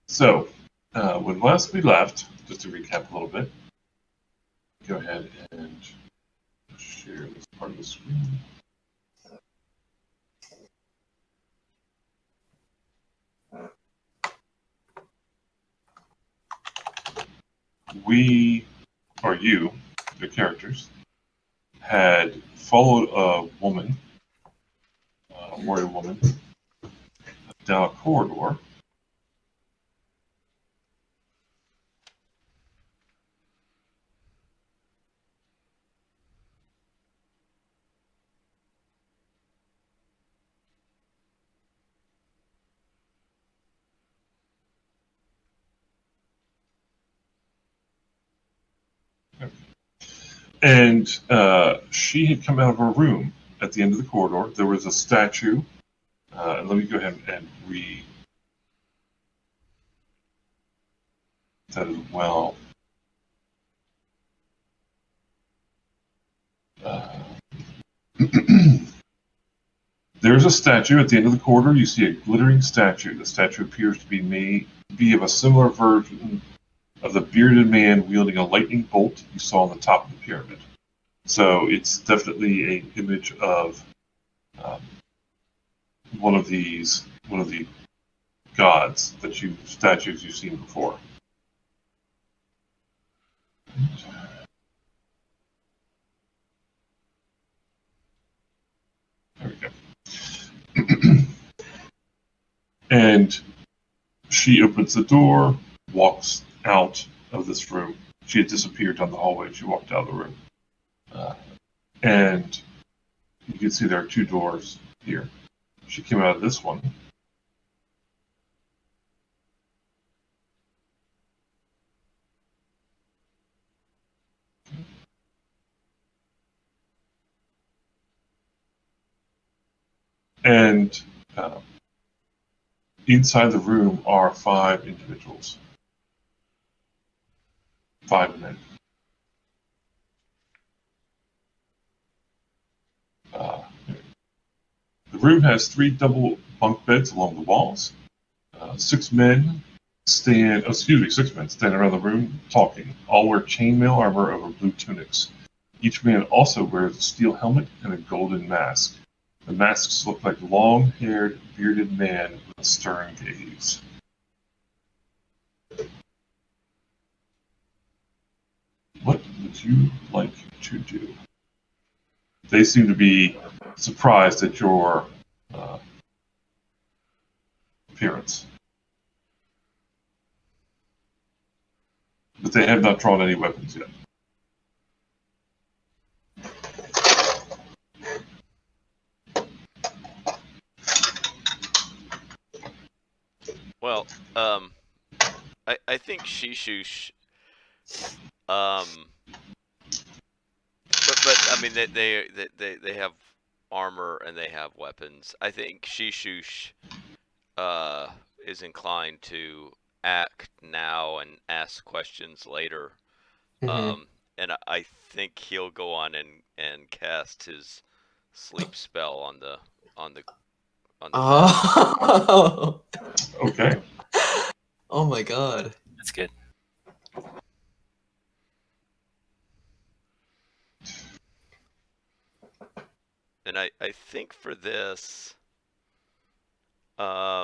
So, when last we left, just to recap a little bit, go ahead and share this part of the screen. We, or you, the characters, had followed a woman, a warrior woman, down a corridor. And she had come out of her room at the end of the corridor. There was a statue. And let me go ahead and read that as well. There's a statue at the end of the corridor. You see a glittering statue. The statue appears to be of a similar version of the bearded man wielding a lightning bolt you saw on the top of the pyramid. So it's definitely an image of um, one of the gods statues you've seen before. There we go. And she opens the door, walks out of this room. She had disappeared down the hallway. She walked out of the room. And you can see there are two doors here. She came out of this one. And inside the room are 5 individuals. 5 men. The room has 3 double bunk beds along the walls. 6 men stand around the room talking. All wear chainmail armor over blue tunics. Each man also wears a steel helmet and a golden mask. The masks look like long-haired, bearded men with a stern gaze. What would you like to do? They seem to be surprised at your appearance. But they have not drawn any weapons yet. Well, I think Shishush, but I mean they have armor and they have weapons. I think Shishush is inclined to act now and ask questions later. Mm-hmm. And I think he'll go on and cast his sleep spell on the Oh. Okay. Oh my god. That's good. And I think for this, the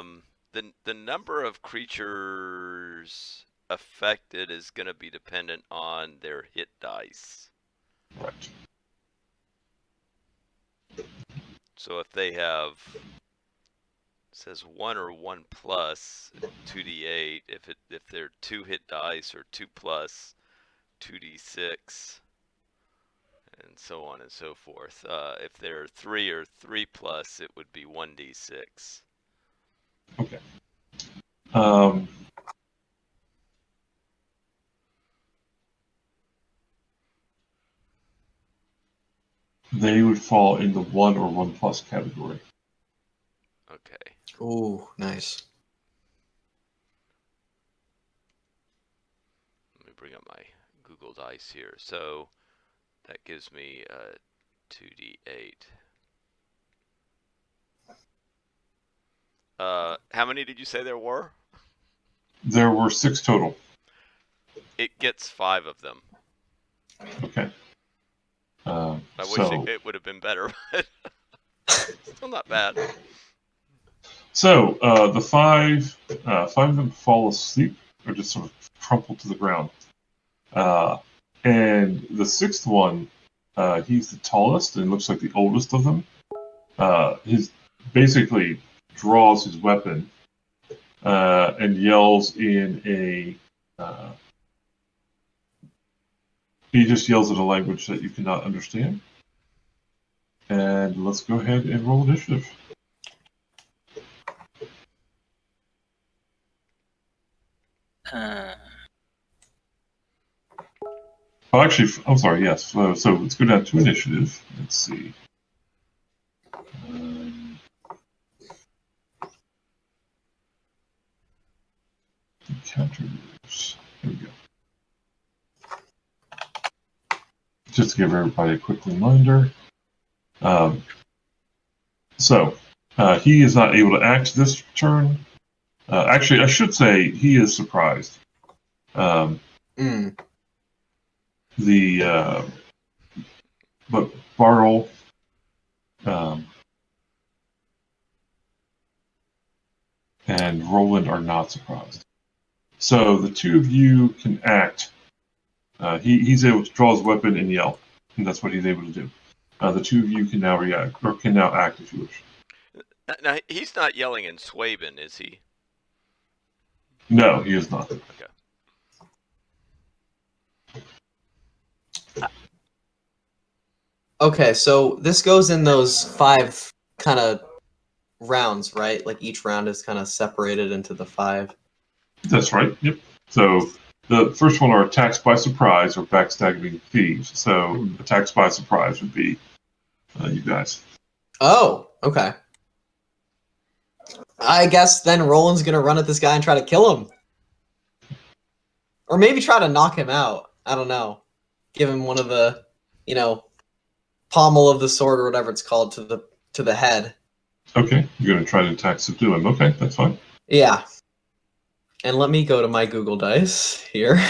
number of creatures affected is going to be dependent on their hit dice. Right. So if they have, it says 1 or 1 plus 2d8, if they're 2 hit dice or 2 plus 2d6, and so on and so forth. If they're 3 or 3 plus, it would be 1d6. Okay. They would fall in the 1 or 1 plus category. Okay. Ooh, nice. Let me bring up my Google Dice here. So that gives me 2d8. How many did you say there were? There were 6 total. It gets 5 of them. Okay. I wish So, it would have been better, but still not bad. so the five of them fall asleep or just sort of crumple to the ground. And the 6th one, he's the tallest and looks like the oldest of them. His basically draws his weapon and yells in a. He just yells in a language that you cannot understand. And let's go ahead and roll initiative. Oh, actually, I'm sorry, yes. So let's go down to initiative. Let's see. Encounters. There we go. Just to give everybody a quick reminder. So he is not able to act this turn. Actually, I should say he is surprised. But Bartle and Roland are not surprised. So the 2 of you can act. He's able to draw his weapon and yell, and that's what he's able to do. The 2 of you can now react, or can now act if you wish. Now, he's not yelling in Swaben, is he? No, he is not. Okay. Okay, so this goes in those 5 kind of rounds, right? Like each round is kind of separated into the 5. That's right. Yep. So the first one are attacks by surprise or backstabbing thieves. So attacks by surprise would be you guys. Oh, okay. I guess then Roland's gonna run at this guy and try to kill him. Or maybe try to knock him out. I don't know. Give him one of the, pommel of the sword or whatever it's called to the head. Okay, you're gonna try to attack subdue him. Okay, that's fine. Yeah. And let me go to my Google Dice here.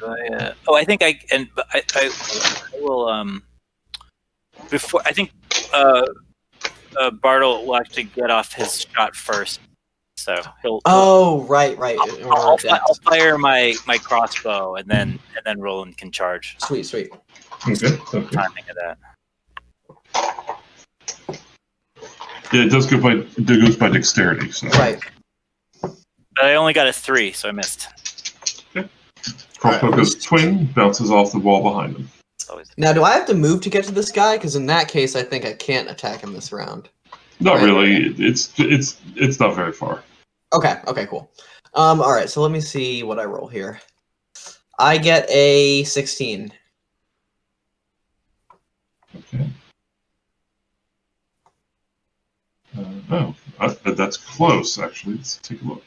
I think I will. Before I think Bartle will actually get off his shot first, so he'll. Oh, right. I'll fire my crossbow, and then Roland can charge. Sweet. Okay. Timing of that. Yeah, it goes by dexterity. So. Right. But I only got a 3, so I missed. Okay. Crossbow goes twing, bounces off the wall behind him. Now, do I have to move to get to this guy? Because in that case, I think I can't attack him this round. Not really. It's not very far. Okay, cool. All right, so let me see what I roll here. I get a 16. Okay. That's close, actually. Let's take a look.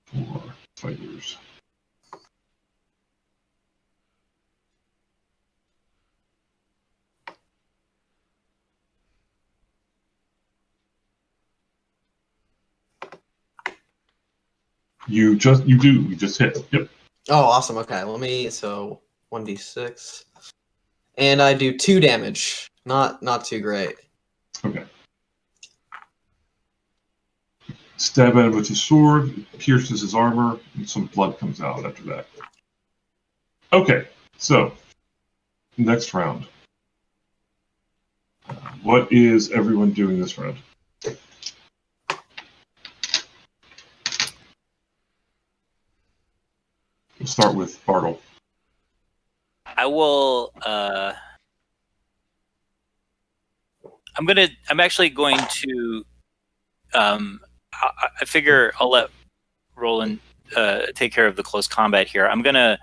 4 fighters. You just hit. Yep. Oh, awesome. Okay, so 1d6. And I do 2 damage. Not too great. Okay. Stab at him with his sword, pierces his armor, and some blood comes out after that. Okay, so next round. What is everyone doing this round? We'll start with Bartle. I will. I'm actually going to. I figure I'll let Roland take care of the close combat here. I'm gonna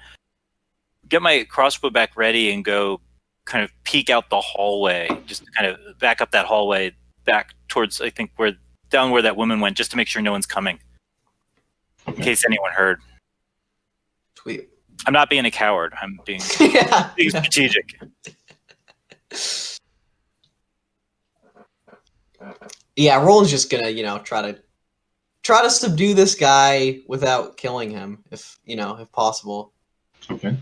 get my crossbow back ready and go kind of peek out the hallway, just kind of back up that hallway back towards, I think, down where that woman went, just to make sure no one's coming. Okay. In case anyone heard. Sweet. I'm not being a coward. I'm being strategic. Yeah, Roland's just gonna, try try to subdue this guy without killing him, if possible. Okay.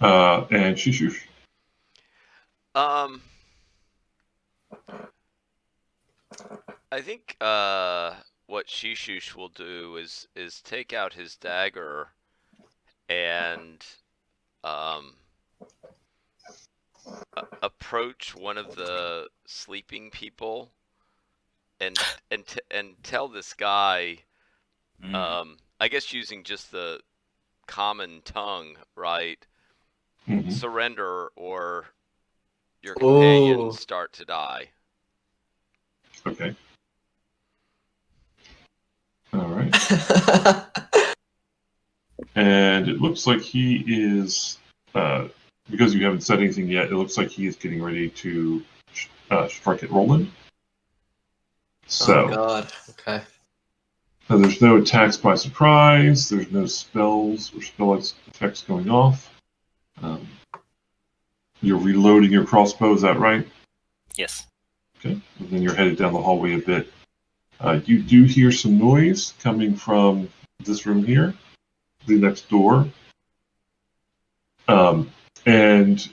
And Shishush. I think what Shishush will do is take out his dagger and approach one of the sleeping people and tell this guy, I guess using just the common tongue, right? Mm-hmm. Surrender or your companions Ooh. start to die. Okay. All right. And it looks like he is, because you haven't said anything yet, it looks like he is getting ready to strike at Roland. So, oh god. Okay. There's no attacks by surprise, there's no spells or spell effects going off. You're reloading your crossbow, is that right? Yes. Okay. And then you're headed down the hallway a bit. You do hear some noise coming from this room here, the next door. And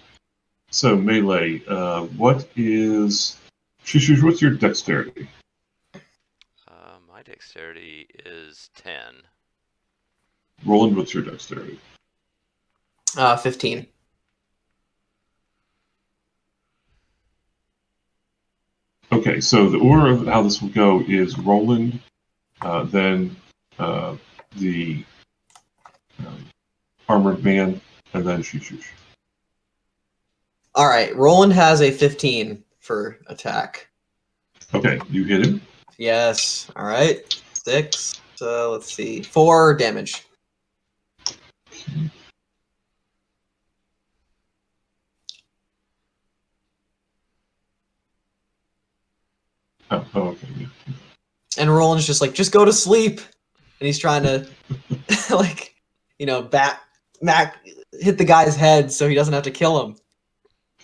so, Melee, what's your dexterity? My dexterity is 10. Roland, what's your dexterity? 15. Okay, so the order of how this will go is Roland, then the armored man, and then Shishush. All right, Roland has a 15 for attack. Okay, you hit him. Yes. All right. 6. Let's see. 4 damage. Oh, okay. Yeah. And Roland's just like, just go to sleep. And he's trying to, like, hit the guy's head so he doesn't have to kill him.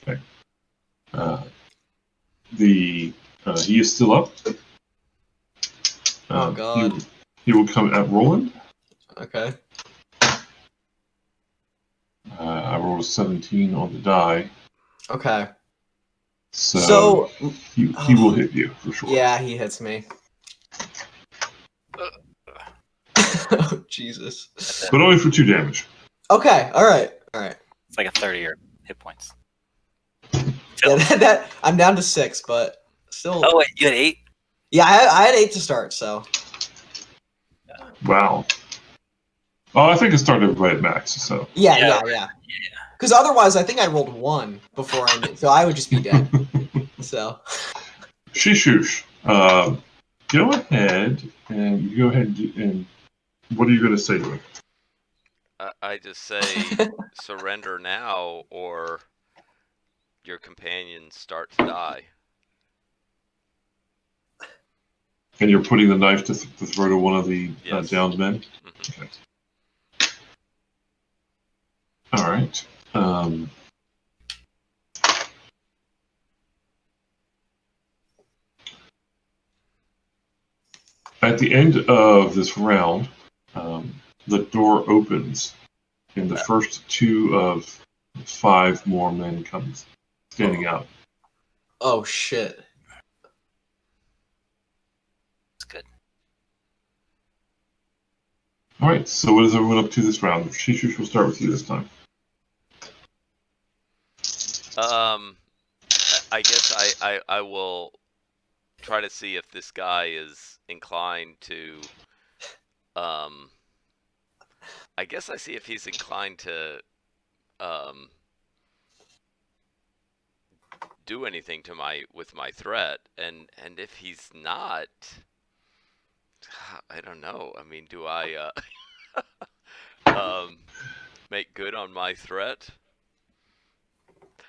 Okay. He is still up. Oh god. He will come at Roland. Okay. I rolled a 17 on the die. Okay. So he will hit you for sure. Yeah, he hits me. Oh, Jesus. But only for 2 damage. Okay, alright. It's like a 30 your hit points. Yeah, that I'm down to 6, but still. Oh wait, you had 8? Yeah, I had 8 to start, so. Wow. Oh, I think it started right at max, so. Yeah. Because otherwise, I think I rolled 1 before so I would just be dead. So. Shishush, go ahead and what are you going to say to him? I just say surrender now or your companions start to die. And you're putting the knife to throw to one of the Yes. downed men? Mm-hmm. Okay. All right. At the end of this round, the door opens, and the first 2 of 5 more men come standing out. Oh, shit. That's good. All right, so what is everyone up to this round? Shishush, will start with you this time. I guess I will try to see if this guy is inclined to I guess I see if he's inclined to do anything to with my threat, and if he's not, I don't know. I mean, do I make good on my threat?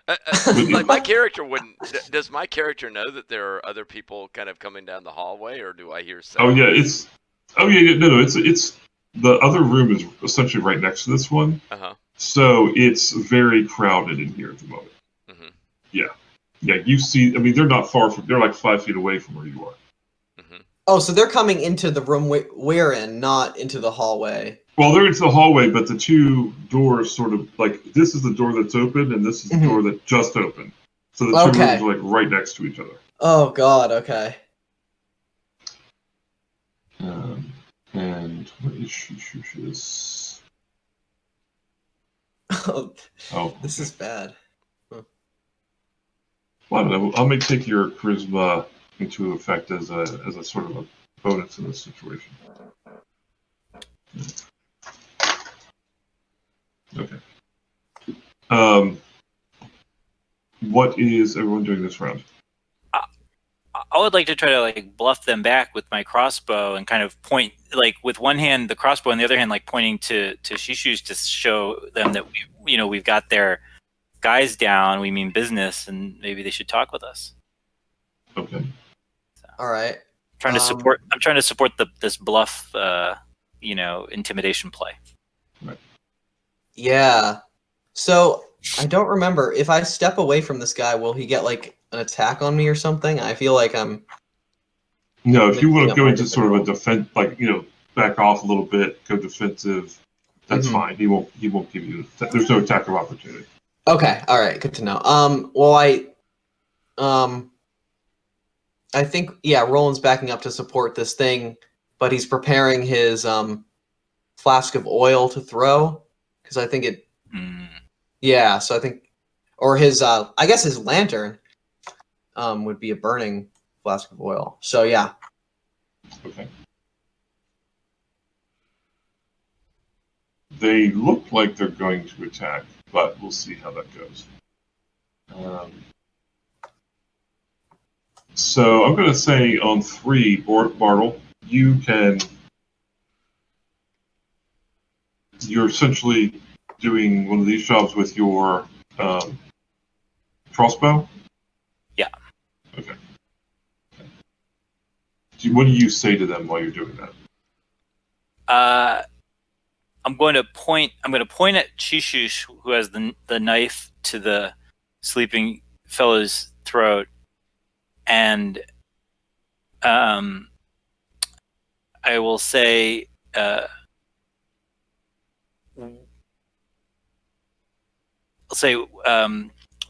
Like my character wouldn't. Does my character know that there are other people kind of coming down the hallway, or do I hear sounds? Oh yeah, it's the other room is essentially right next to this one. So it's very crowded in here at the moment. Mm-hmm. Yeah, you see. I mean, they're not far from. They're like 5 feet away from where you are. Mm-hmm. Oh, so they're coming into the room we're in, not into the hallway. Well, they're into the hallway, but the two doors sort of like this is the door that's open, and this is the door that just opened. So the two Okay. rooms are like right next to each other. Oh God. Okay. And what is Shishush's? Oh, Oh, this is bad. Well, I'll make take your charisma into effect as a sort of a bonus in this situation. Okay. What is everyone doing this round? I would like to try to like bluff them back with my crossbow and kind of point, like with one hand the crossbow and the other hand like pointing to Shishu's to show them that we've got their guys down. We mean business, and maybe they should talk with us. Okay. All right. I'm trying to support this bluff, intimidation play. Right. Yeah. So I don't remember if I step away from this guy, will he get like an attack on me or something? I feel like I'm. No, if you want to go more into sort of a difficult. defense, like back off a little bit, go defensive, that's fine. He won't give you. There's no attack of opportunity. Okay. All right. Good to know. Well, I think Roland's backing up to support this thing, but he's preparing his flask of oil to throw because I think it. Yeah. So I think, or his I guess his lantern would be a burning flask of oil. So yeah. Okay. They look like they're going to attack, but we'll see how that goes. So I'm going to say on 3, Bartle, you're essentially doing one of these jobs with your crossbow? Yeah. Okay. What do you say to them while you're doing that? I'm going to point at Shishush, who has the knife to the sleeping fellow's throat, and I will say,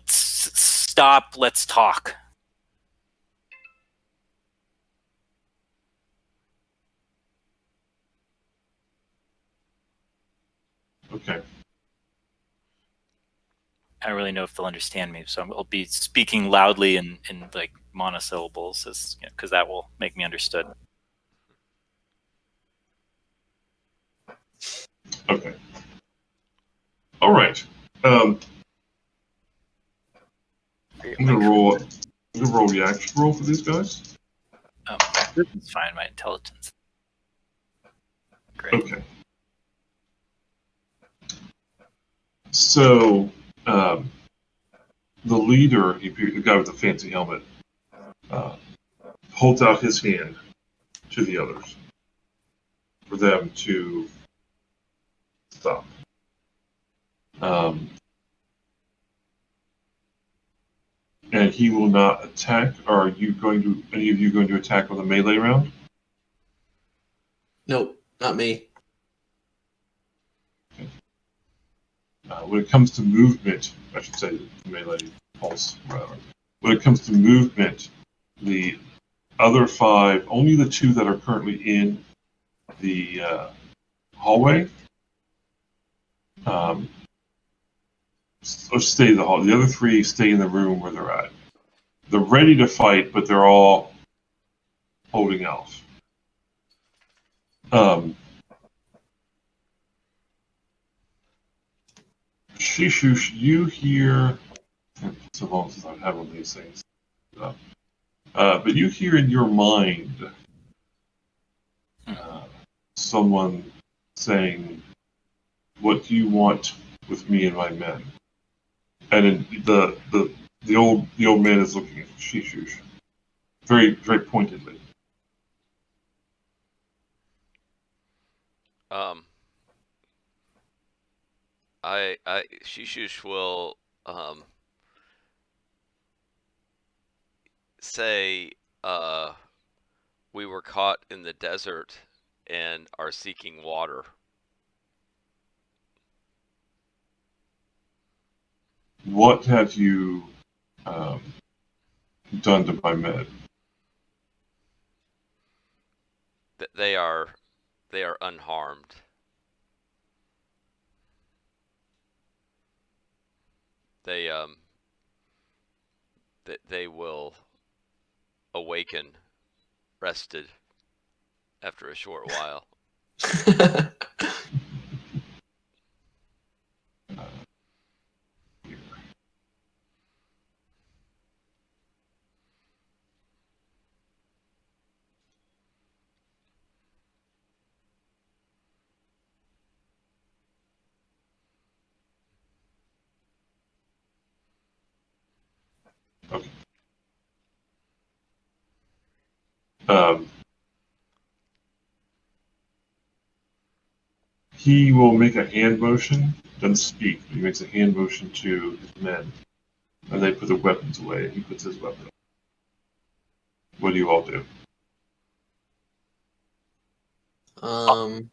stop. Let's talk. Okay. I don't really know if they'll understand me, so I'll be speaking loudly in like monosyllables, because that will make me understood. Okay. All right. I'm gonna roll a reaction roll for these guys. Oh, it's fine. My intelligence. Great. Okay. So, the leader, the guy with the fancy helmet, holds out his hand to the others for them to stop. And he will not attack. Are you any of you going to attack with a melee round? Nope, not me. Okay. When it comes to movement, I should say melee pulse, rather. When it comes to movement, the other 5, only the 2 that are currently in the hallway, stay in the hall. The other 3 stay in the room where they're at. They're ready to fight, but they're all holding off. Shishush, you hear. It's so long since I've had one of these things. But you hear in your mind someone saying, "What do you want with me and my men?" And the old man is looking at Shishush very, very pointedly. Shishush will say, we were caught in the desert and are seeking water. What have you done to my men? They are unharmed. They will awaken rested after a short while. Okay. He will make a hand motion, doesn't speak, but he makes a hand motion to his men, and they put their weapons away, and he puts his weapon away. What do you all do? Oh,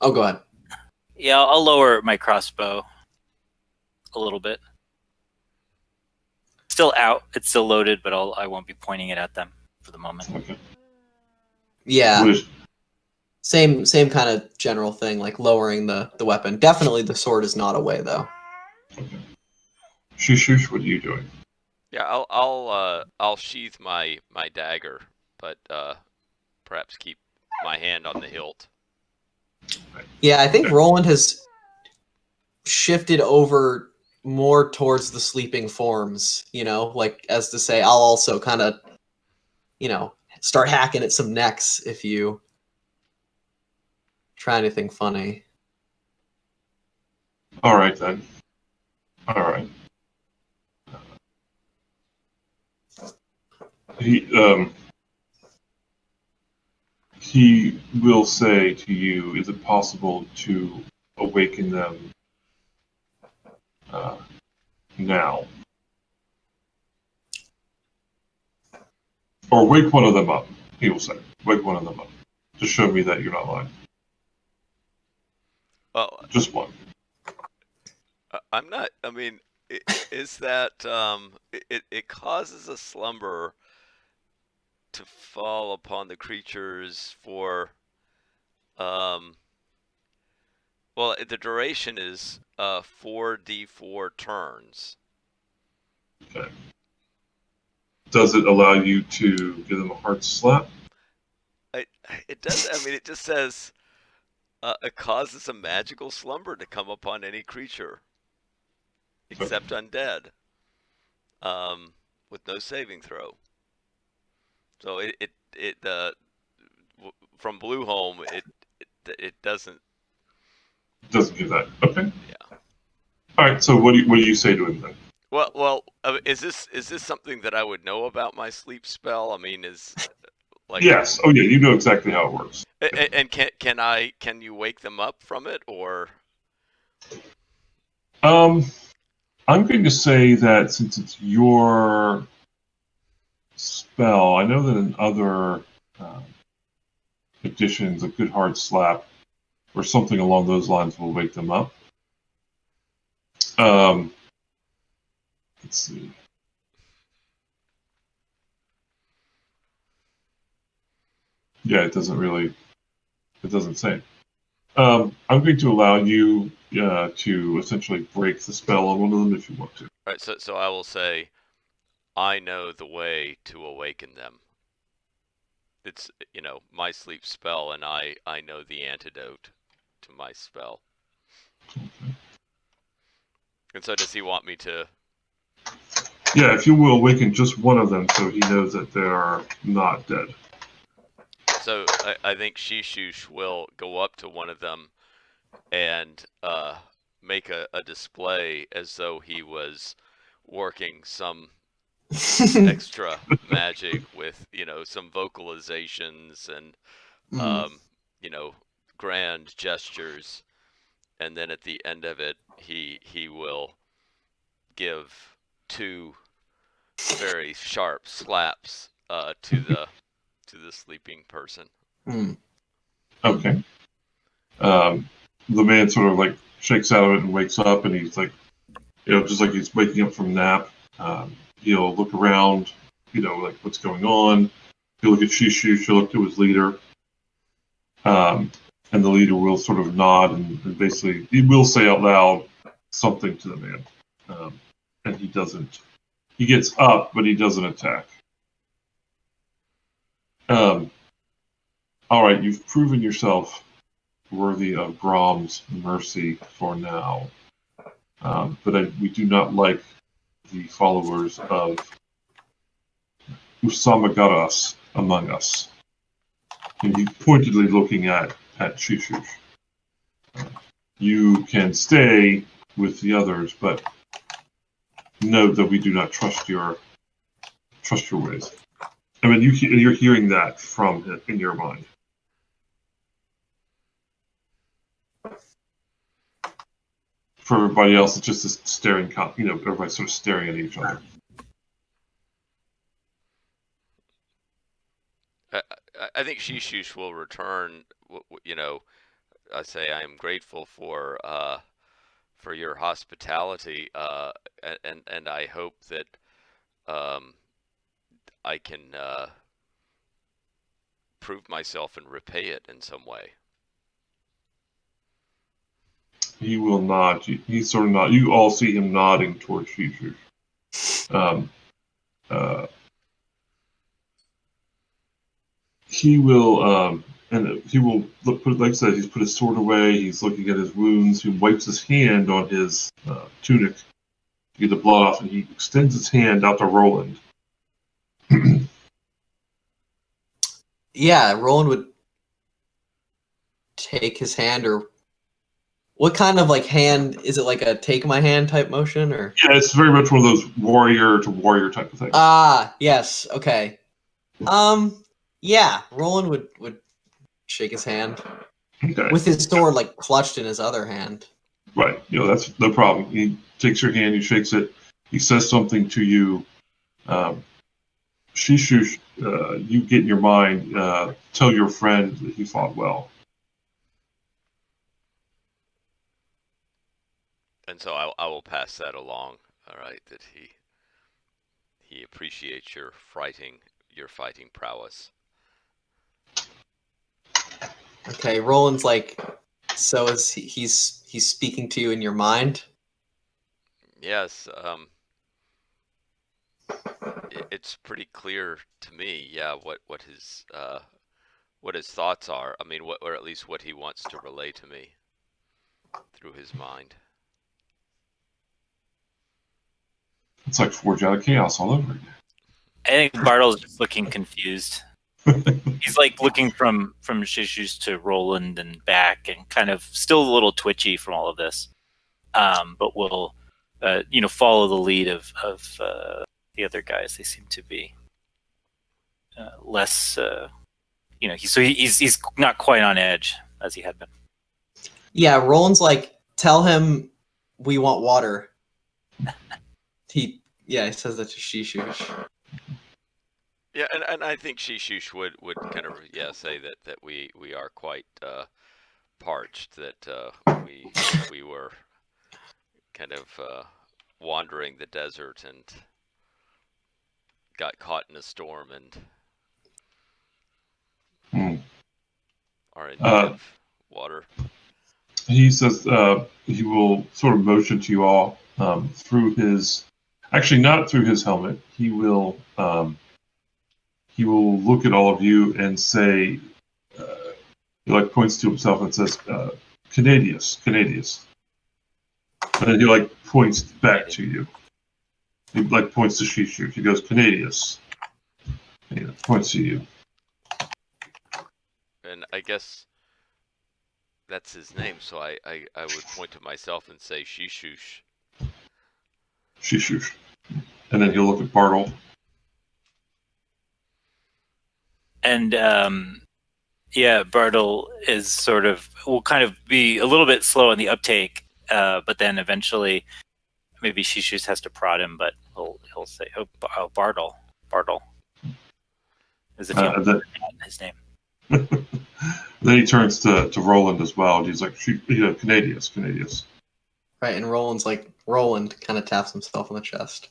go ahead. Yeah, I'll lower my crossbow a little bit. Still out. It's still loaded, but I won't be pointing it at them for the moment. Okay. Yeah. What is, Same kind of general thing, like lowering the weapon. Definitely the sword is not away though. okay. Shush, what are you doing? Yeah, I'll sheath my dagger, but perhaps keep my hand on the hilt. Yeah, I think Okay. Roland has shifted over more towards the sleeping forms, like as to say, I'll also kind of, start hacking at some necks if you try anything funny. All right then. All right. He will say to you, "Is it possible to awaken them now, or wake one of them up?" He will say, "Wake one of them up to show me that you're not lying. Well, Just one." I'm not. I mean, is that it causes a slumber to fall upon the creatures for well, the duration is 4d4 turns. Okay. Does it allow you to give them a hard slap? It does. I mean, it just says it causes a magical slumber to come upon any creature except undead, with no saving throw. So it from Blueholme it doesn't. Doesn't give that. Okay. Yeah. All right. So what do you say to him then? Well, is this something that I would know about my sleep spell? I mean, is like Yes. Oh yeah. You know exactly how it works. and can you wake them up from it or? I'm going to say that since it's your spell, I know that in other editions, a good hard slap or something along those lines will wake them up. Let's see. Yeah, it doesn't say. I'm going to allow you to essentially break the spell on one of them if you want to. All right, so I will say, I know the way to awaken them. It's my sleep spell, and I know the antidote to my spell. Okay. And so, does he want me to? Yeah, if you will awaken just one of them, so he knows that they are not dead. So I think Shishush will go up to one of them and make a display as though he was working some extra magic with some vocalizations and grand gestures, and then at the end of it he will give 2 very sharp slaps to to the sleeping person. Okay. The man sort of like shakes out of it and wakes up, and he's like, just like he's waking up from a nap. He'll look around, like what's going on. He'll look at Shishu, she'll look to his leader. And the leader will sort of nod and basically he will say out loud something to the man. And he doesn't. He gets up, but he doesn't attack. All right, you've proven yourself worthy of Grom's mercy for now. But we do not like the followers of Usamagaras among us. And he's pointedly looking at Shishush. You can stay with the others, but note that we do not trust your ways. I mean, you're hearing that from him in your mind. For everybody else, it's just this staring, everybody's sort of staring at each other. I think Shishush will return. I say I am grateful for your hospitality, and I hope that I can prove myself and repay it in some way. He will nod. He's sort of nod. You all see him nodding towards Shishush. He will, and he will look. Like I said, he's put his sword away. He's looking at his wounds. He wipes his hand on his tunic to get the blood off, and he extends his hand out to Roland. Yeah, Roland would take his hand, or what kind of like hand is it? Like a take my hand type motion, or? Yeah, it's very much one of those warrior to warrior type of things. Ah, yes. Okay. Yeah, Roland would shake his hand with his sword like clutched in his other hand. Right. That's no problem. He takes your hand, he shakes it, he says something to you. Shishu, you get in your mind, tell your friend that he fought well. And so I will pass that along. All right, that he appreciates your fighting prowess. Okay, Roland's like, so is he's speaking to you in your mind? Yes, it's pretty clear to me, yeah, what his thoughts are. I mean, or at least what he wants to relay to me through his mind. It's like Forge Out of Chaos all over again. I think Bartle's just looking confused. He's like looking from Shishu's to Roland and back, and kind of still a little twitchy from all of this. But will follow the lead of the other guys. They seem to be less. He's not quite on edge as he had been. Yeah, Roland's like, tell him we want water. He says that to Shishush. Yeah, and I think Shishush would kind of say that we are quite parched, that we were kind of wandering the desert and got caught in a storm and are in need of water. He says he will sort of motion to you all through his, actually not through his helmet. He will look at all of you and say, he like points to himself and says, Canadius. And then he like points back to you. He like points to Shishu. He goes, Canadius. And he points to you. And I guess that's his name, so I would point to myself and say Shishush. Shishush. And then he'll look at Bartle. And Bartle will kind of be a little bit slow on the uptake, but then eventually maybe Shishush has to prod him, but he'll say, "Oh, Bartle." As if he almost then, forgot his name. then he turns to Roland as well. And he's like, Canadius. Right, and Roland kind of taps himself on the chest.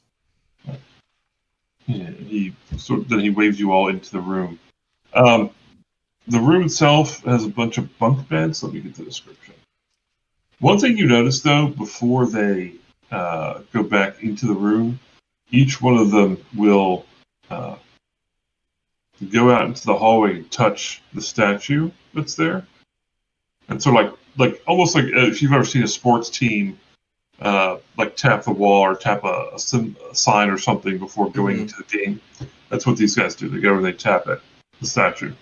Yeah, then he waves you all into the room. The room itself has a bunch of bunk beds. Let me get the description. One thing you notice, though, before they go back into the room, each one of them will go out into the hallway and touch the statue that's there. And so, like almost like if you've ever seen a sports team, like tap the wall or tap a sign or something before going into the game. That's what these guys do. They go and they tap it, the statue.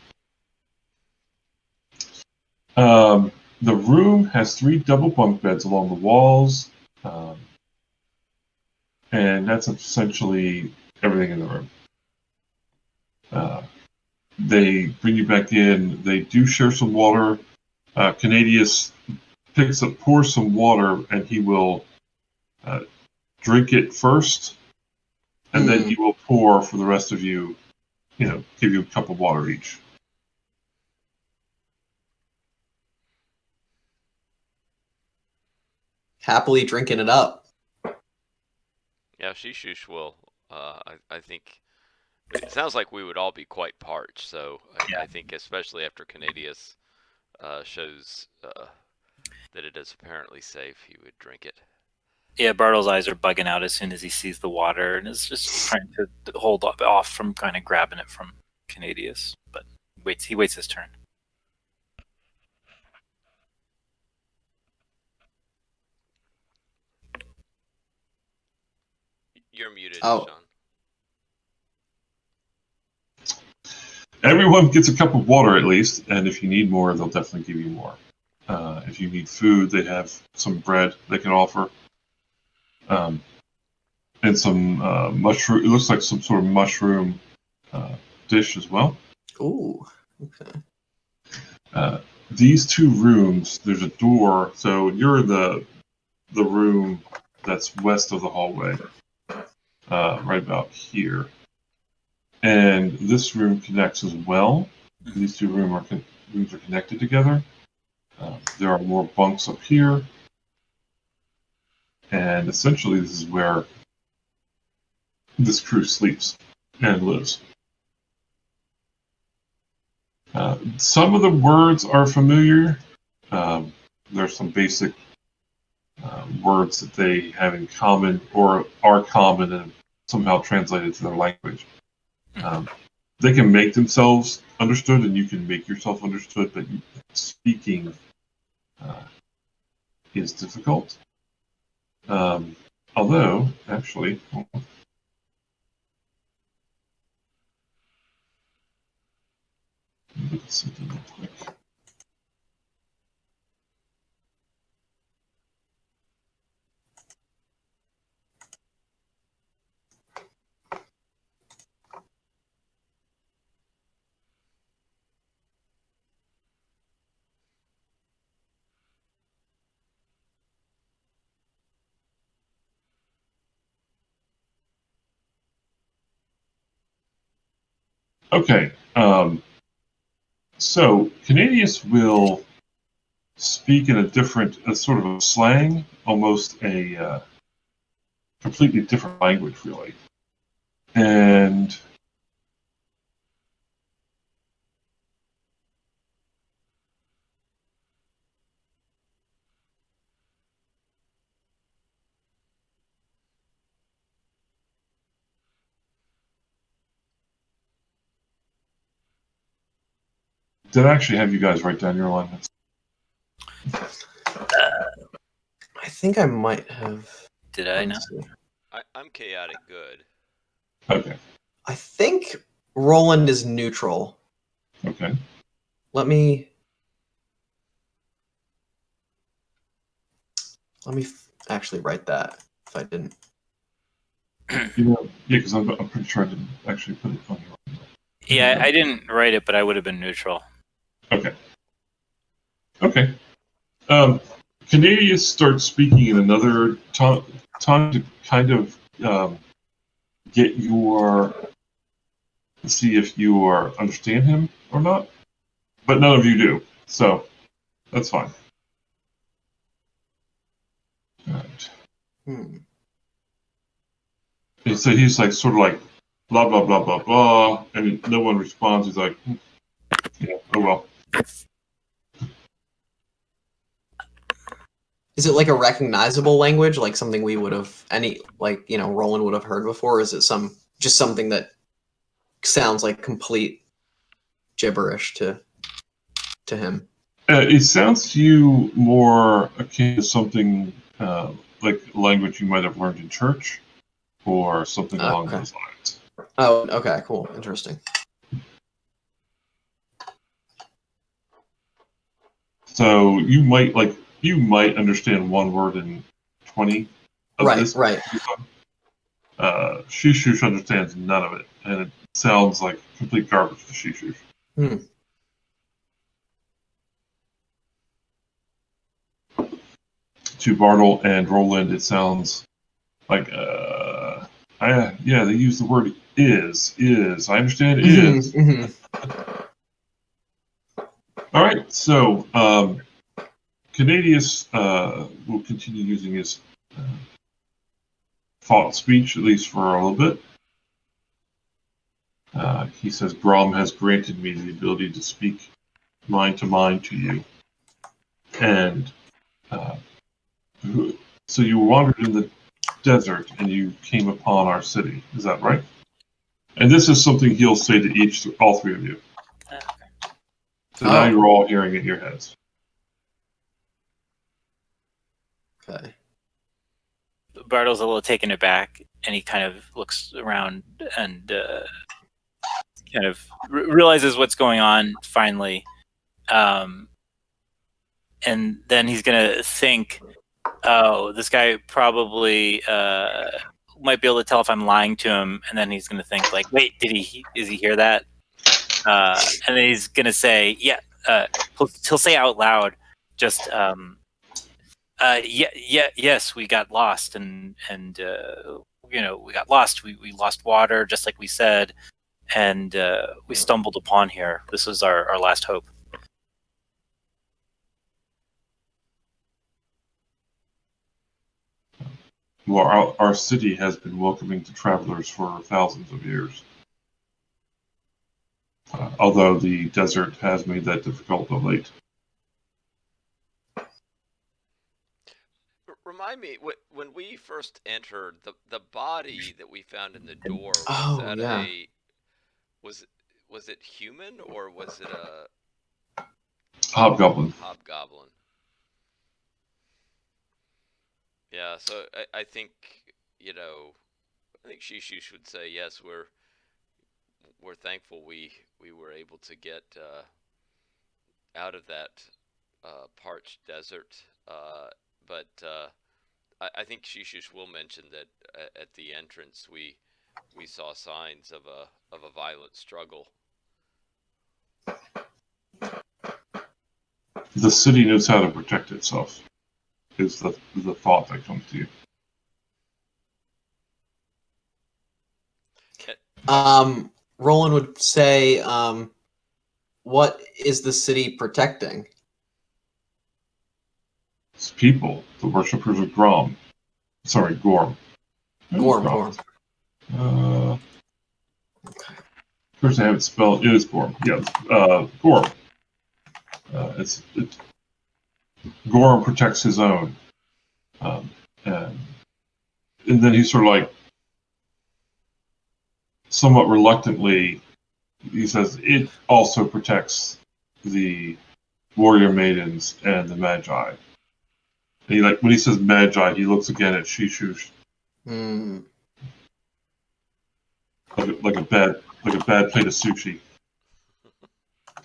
The room has 3 double bunk beds along the walls, and that's essentially everything in the room. They bring you back in. They do share some water. Canadius pours some water, and he will drink it first, and then he will pour for the rest of you, give you a cup of water each. Happily drinking it up. Yeah, Shishush will. I think it sounds like we would all be quite parched. So I think, especially after Canadius shows that it is apparently safe, he would drink it. Yeah, Bartle's eyes are bugging out as soon as he sees the water and is just trying to hold off from kind of grabbing it from Canadius. But he waits his turn. You're muted, Oh. Sean. Everyone gets a cup of water at least, and if you need more, they'll definitely give you more. If you need food, they have some bread they can offer. And some mushroom. It looks like some sort of mushroom dish as well. Ooh, okay. These 2 rooms, there's a door. So you're in the room that's west of the hallway, right about here. And this room connects as well. These 2 rooms are connected together. There are more bunks up here. And essentially, this is where this crew sleeps and lives. Some of the words are familiar. There's some basic words that they have in common or are common and somehow translated to their language. They can make themselves understood, and you can make yourself understood, but speaking is difficult. Although, actually, look at something real quick. Okay, so Canadius will speak in a sort of a slang, almost a completely different language, really. And did I actually have you guys write down your alignments? I think I might have. Did I know? I'm chaotic good. Okay. I think Roland is neutral. Okay. Let me actually write that if I didn't. Yeah, because I'm pretty sure I didn't actually put it on here. Yeah, I didn't write it, but I would have been neutral. Okay. Okay. Canadius starts speaking in another tongue to kind of get your see if you understand him or not. But none of you do, so that's fine. All right. And so he's like sort of like blah blah blah blah blah, and no one responds. He's like, yeah, oh well. Is it like a recognizable language, like something we would have Roland would have heard before? Or is it just something that sounds like complete gibberish to him? It sounds to you more akin to something like language you might have learned in church, or something along those lines. Oh, okay, cool, interesting. So you might understand one word in 20 of this. Right. Shishush understands none of it, and it sounds like complete garbage to Shishush. To Bartle and Roland, it sounds like, they use the word is. I understand is. All right, so Canadius will continue using his thought speech, at least for a little bit. He says, Grom has granted me the ability to speak mind to mind to you. And so you wandered in the desert and you came upon our city. Is that right? And this is something he'll say to all three of you. So now you're all hearing it in your heads. Okay. Bartle's a little taken aback, and he kind of looks around and kind of realizes what's going on finally. And then he's going to think, oh, this guy probably might be able to tell if I'm lying to him. And then he's going to think, like, wait, is he hear that? And then he's going to say, he'll say out loud, just, yes, we got lost, and we got lost. We lost water, just like we said, and we stumbled upon here. This was our last hope. Well, our city has been welcoming to travelers for thousands of years. Although the desert has made that difficult of late. Remind me, when we first entered, the body that we found in the door, was it human, or was it a hobgoblin? Hobgoblin. Yeah, so I think Shishush would say yes. We're thankful we were able to get out of that parched desert, but I think Shishush will mention that at the entrance we saw signs of a violent struggle. The city knows how to protect itself, is the thought that comes to you. Roland would say, what is the city protecting? It's people, the worshippers of Gorm. Gorm. First I have it spelled. It is Gorm. Yeah, Gorm. It's Gorm protects his own, and then he sort of like, somewhat reluctantly, he says it also protects the warrior maidens and the magi. And when he says magi, he looks again at Shishush. Like a bad plate of sushi.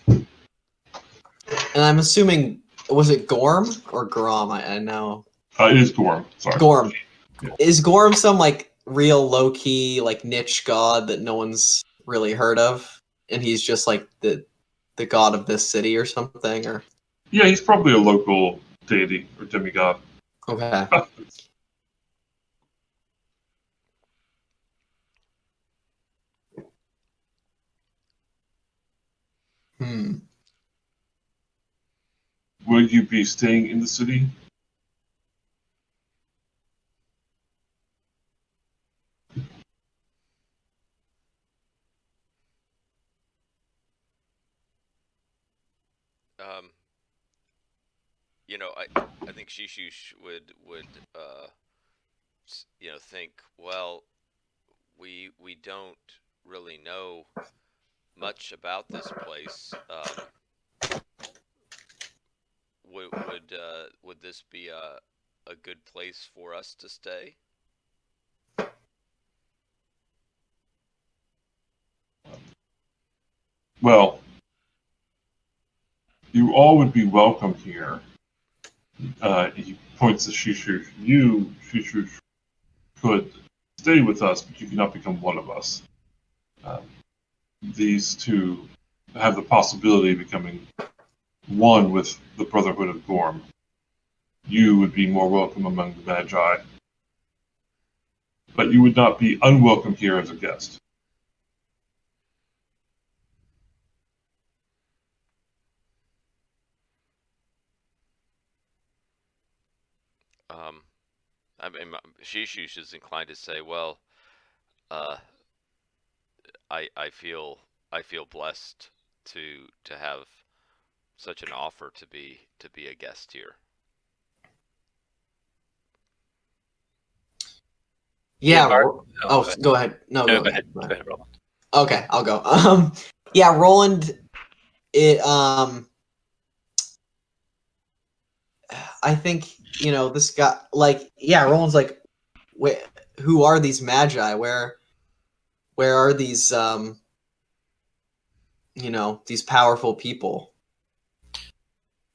And I'm assuming, was it Gorm or Grom? I know. It is Gorm. Sorry. Gorm. Yeah. Is Gorm some real low key niche god that no one's really heard of, and he's just the god of this city or something? Or yeah, he's probably a local deity or demigod. Okay. Will you be staying in the city? Um, I think Shishush would think, well, we don't really know much about this place. Would this be a good place for us to stay? Well, you all would be welcome here. He points to Shishu. You, Shishu, could stay with us, but you cannot become one of us. These two have the possibility of becoming one with the Brotherhood of Gorm. You would be more welcome among the Magi, but you would not be unwelcome here as a guest. I mean, Shishush is inclined to say, well, I feel blessed to have such an offer to be a guest here. Yeah. Go ahead. No, go go ahead. ahead. Go ahead, Roland. Okay, I'll go. Yeah, Roland. I think this guy. Roland's like, who are these magi? Where are these these powerful people?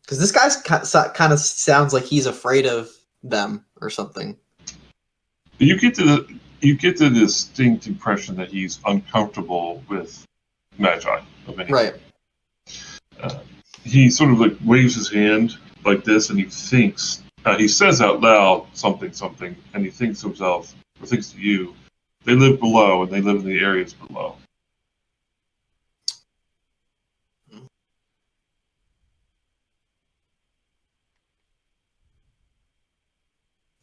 Because this guy's kind of sounds like he's afraid of them or something. You get the distinct impression that he's uncomfortable with Magi of any Right. He sort of like waves his hand like this, and he thinks. He says out loud something, and he thinks to himself or thinks to you. They live below, and they live in the areas below.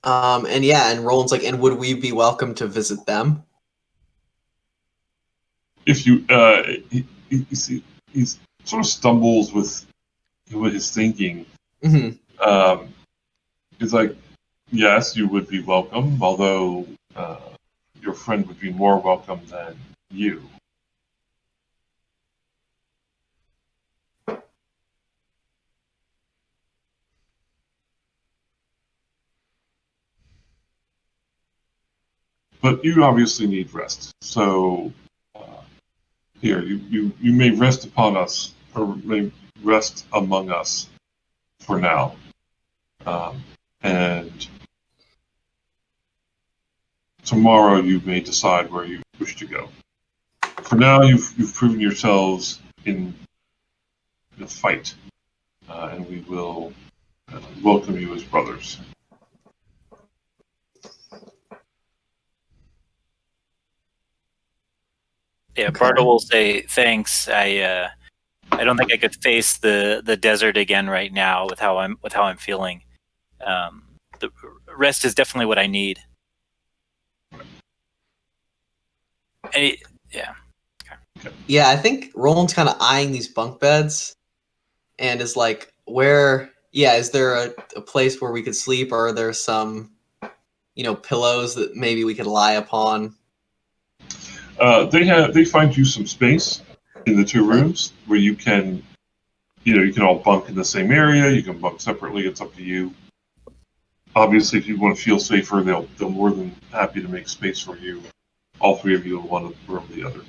And Roland's like, and would we be welcome to visit them? If you, he sort of stumbles with his thinking. Mm-hmm. He's like, yes, you would be welcome, although your friend would be more welcome than you. But you obviously need rest. So here, you may rest upon us, or may rest among us for now. And tomorrow you may decide where you wish to go. For now, you've proven yourselves in the fight, and we will welcome you as brothers. Yeah, Okay. Bartle will say thanks. I don't think I could face the desert again right now with how I'm feeling. The rest is definitely what I need. Yeah. Yeah, I think Roland's kind of eyeing these bunk beds, and is like, where? Yeah, is there a place where we could sleep, or are there some, pillows that maybe we could lie upon? They find you some space in the two rooms where you can all bunk in the same area. You can bunk separately. It's up to you. Obviously, if you want to feel safer, they're more than happy to make space for you. All three of you in one room or the other.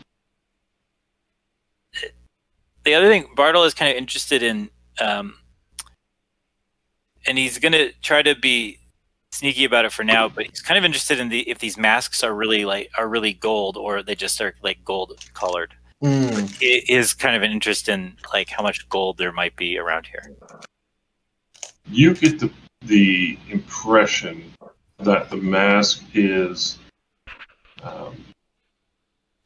The other thing, Bartle is kind of interested in, and he's going to try to be sneaky about it for now, but he's kind of interested in if these masks are really gold, or they just are like gold colored. It is kind of an interest in like how much gold there might be around here. You get the impression that the mask is.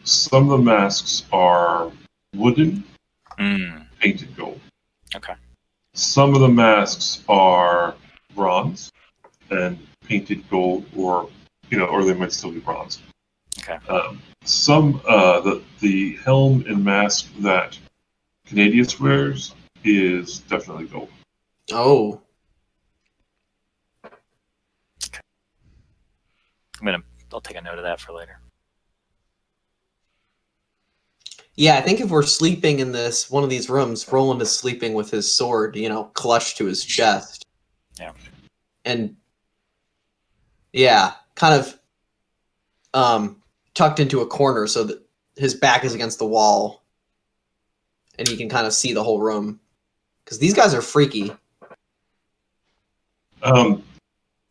Some of the masks are wooden, painted gold. Okay. Some of the masks are bronze and painted gold, or they might still be bronze. Okay. The helm and mask that Canadius wears is definitely gold. Oh. I'll take a note of that for later. Yeah, I think if we're sleeping in one of these rooms, Roland is sleeping with his sword, clutched to his chest. Yeah. And yeah, kind of tucked into a corner so that his back is against the wall and he can kind of see the whole room. Because these guys are freaky.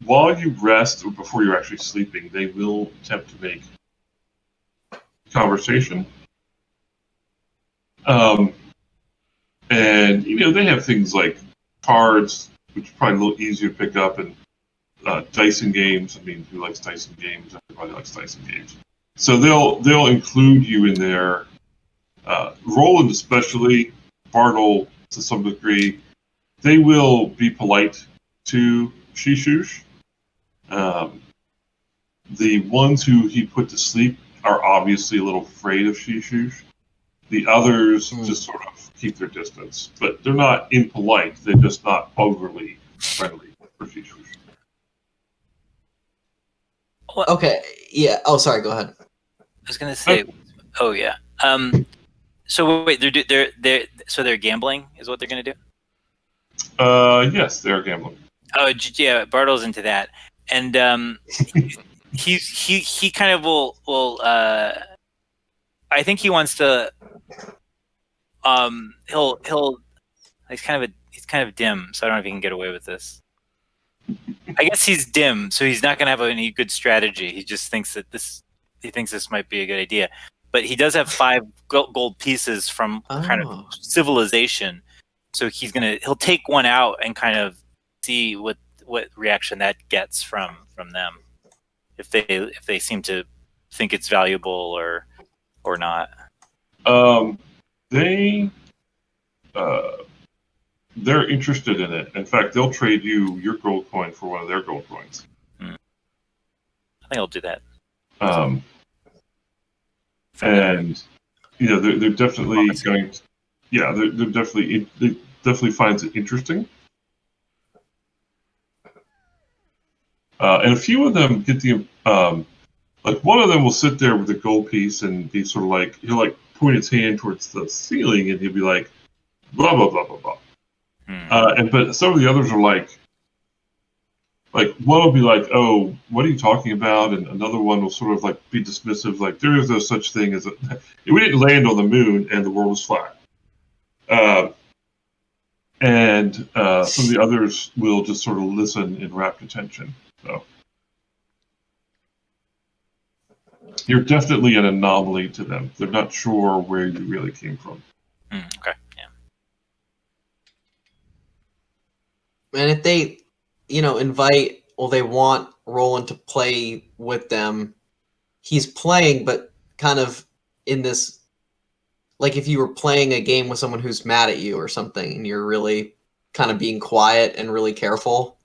While you rest or before you're actually sleeping, they will attempt to make conversation. And they have things like cards, which are probably a little easier to pick up, and Dyson games. I mean, who likes Dyson games? Everybody likes Dyson games. So they'll include you in their Roland, especially Bartle to some degree. They will be polite to Shishush. The ones who he put to sleep are obviously a little afraid of Shishush. The others just sort of keep their distance, but they're not impolite. They're just not overly friendly for Shishush. Okay, yeah. Oh, sorry, go ahead. I was gonna say, oh yeah. So wait, they're gambling is what they're gonna do? Yes, they're gambling. Oh yeah, Bartle's into that, and he kind of will. I think he wants to. He's kind of dim, so I don't know if he can get away with this. I guess he's dim, so he's not gonna have any good strategy. He just thinks that this might be a good idea. But he does have 5 gold pieces from kind of civilization, so he'll take one out and kind of see what reaction that gets from them, if they seem to think it's valuable or not. They're interested in it. In fact, they'll trade you your gold coin for one of their gold coins. I think I'll do that. And they're definitely going to, they're definitely finds it interesting. And a few of them get the like one of them will sit there with a gold piece and be sort of like he'll like point his hand towards the ceiling and he'll be like blah blah blah blah blah. But some of the others are like one will be like, oh, what are you talking about? And another one will sort of like be dismissive, like there is no such thing as we didn't land on the moon and the world was flat. And some of the others will just sort of listen in rapt attention. So you're definitely an anomaly to them. They're not sure where you really came from. Okay, yeah. And if they, they want Roland to play with them, he's playing, but kind of in this, like if you were playing a game with someone who's mad at you or something, and you're really kind of being quiet and really careful.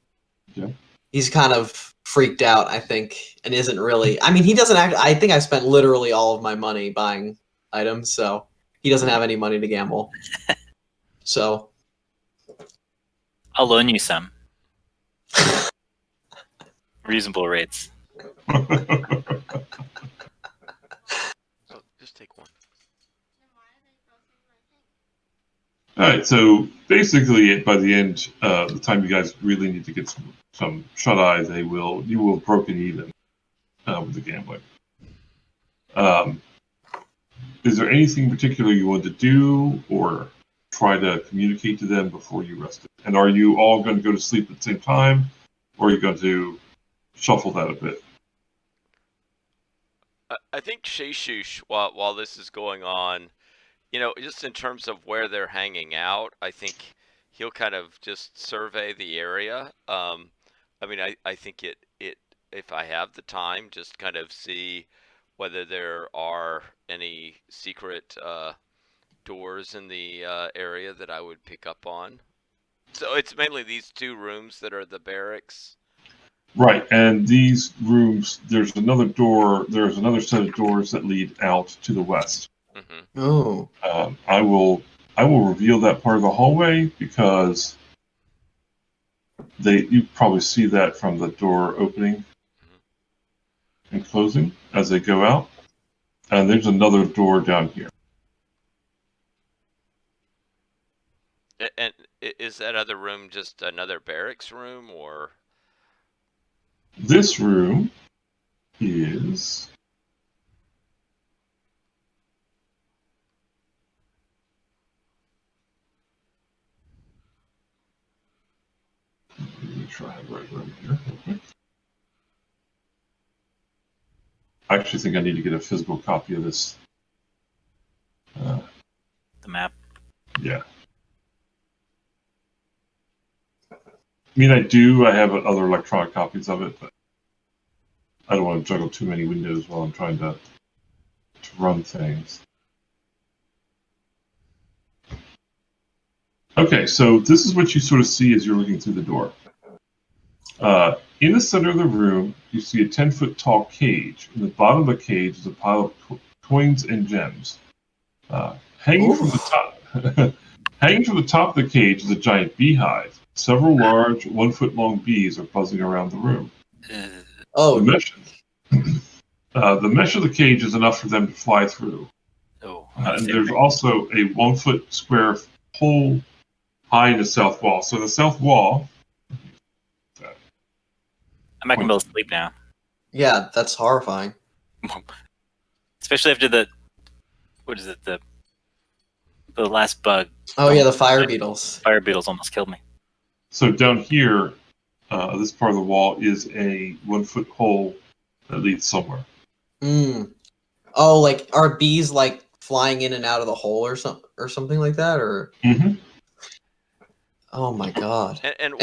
Yeah. He's kind of freaked out, I think, and isn't really. I mean, he doesn't act. I think I spent literally all of my money buying items, so he doesn't have any money to gamble. So I'll loan you some. Reasonable rates. Just take one. All right, so basically, by the end, the time you guys really need to get some shut eye, you will have broken even with the gambling. Is there anything particular you want to do or try to communicate to them before you rested? And are you all going to go to sleep at the same time, or are you going to shuffle that a bit? I think Shishush, while this is going on, just in terms of where they're hanging out, I think he'll kind of just survey the area. I mean, I think it if I have the time, just kind of see whether there are any secret doors in the area that I would pick up on? So it's mainly these two rooms that are the barracks. Right, and these rooms, there's another door. There's another set of doors that lead out to the west. Mm-hmm. Oh. I will reveal that part of the hallway because you probably see that from the door opening and closing as they go out. And there's another door down here. And is that other room just another barracks room, or? This room is let me try and write room here real quick. I actually think I need to get a physical copy of this. The map. Yeah. I mean, I do. I have other electronic copies of it, but I don't want to juggle too many windows while I'm trying to run things. Okay, so this is what you sort of see as you're looking through the door. In the center of the room, you see a 10-foot tall cage. In the bottom of the cage is a pile of coins and gems. Hanging from the top of the cage is a giant beehive. Several large, 1-foot-long bees are buzzing around the room. Oh. The mesh of the cage is enough for them to fly through. Oh. And there's also a 1-foot square hole high in the south wall. So the south wall. I'm not gonna be able to sleep now. Yeah, that's horrifying. Especially after the last bug. Oh yeah, the fire beetles. Fire beetles almost killed me. So down here, this part of the wall is a 1-foot hole that leads somewhere. Mm. Oh, like are bees like flying in and out of the hole or something like that, or? Mm-hmm. Oh my god. And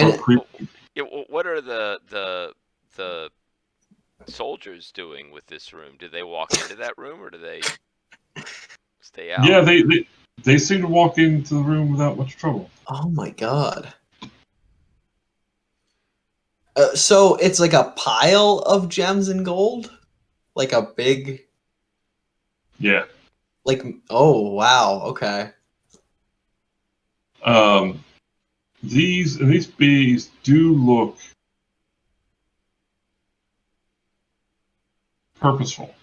what are the soldiers doing with this room? Do they walk into that room, or do they stay out? Yeah, they seem to walk into the room without much trouble. Oh my god. So it's like a pile of gems and gold, like a big. Yeah. Like, oh wow, okay. These bees do look purposeful.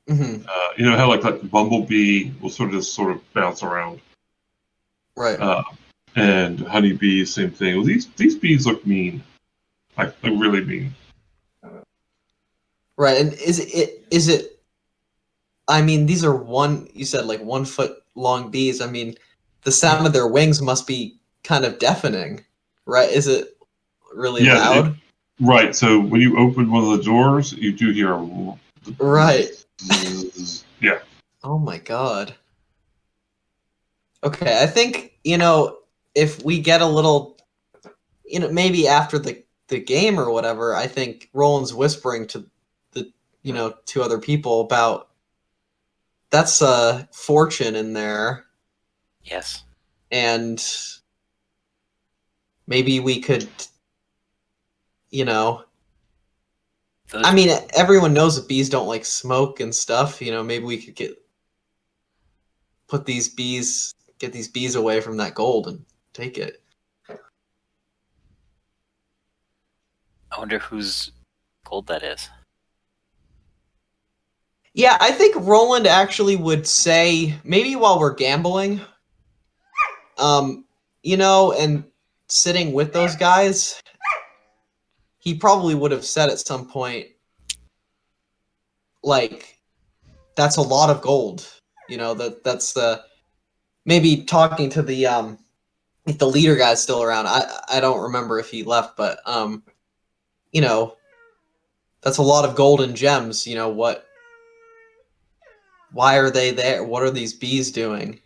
Mm-hmm. You know how like the bumblebee will sort of bounce around, Right. and honeybees, same thing. Well, these bees look mean, like really mean. Right, and is it? I mean, these are you said like 1-foot long bees. I mean, the sound of their wings must be kind of deafening, right? Is it really loud? Right. So when you open one of the doors, you do hear a right. Yeah. Oh my god. Okay, I think if we get a little, maybe after the game or whatever, I think Roland's whispering to the two other people about that's a fortune in there. Yes. And maybe we could, I mean, everyone knows that bees don't like smoke and stuff. Maybe we could get these bees away from that gold and take it. I wonder whose gold that is. Yeah, I think Roland actually would say, maybe while we're gambling, and sitting with those guys, he probably would have said at some point, like, that's a lot of gold. That's maybe talking to the if the leader guy's still around. I don't remember if he left, but that's a lot of gold and gems. Why are they there? What are these bees doing?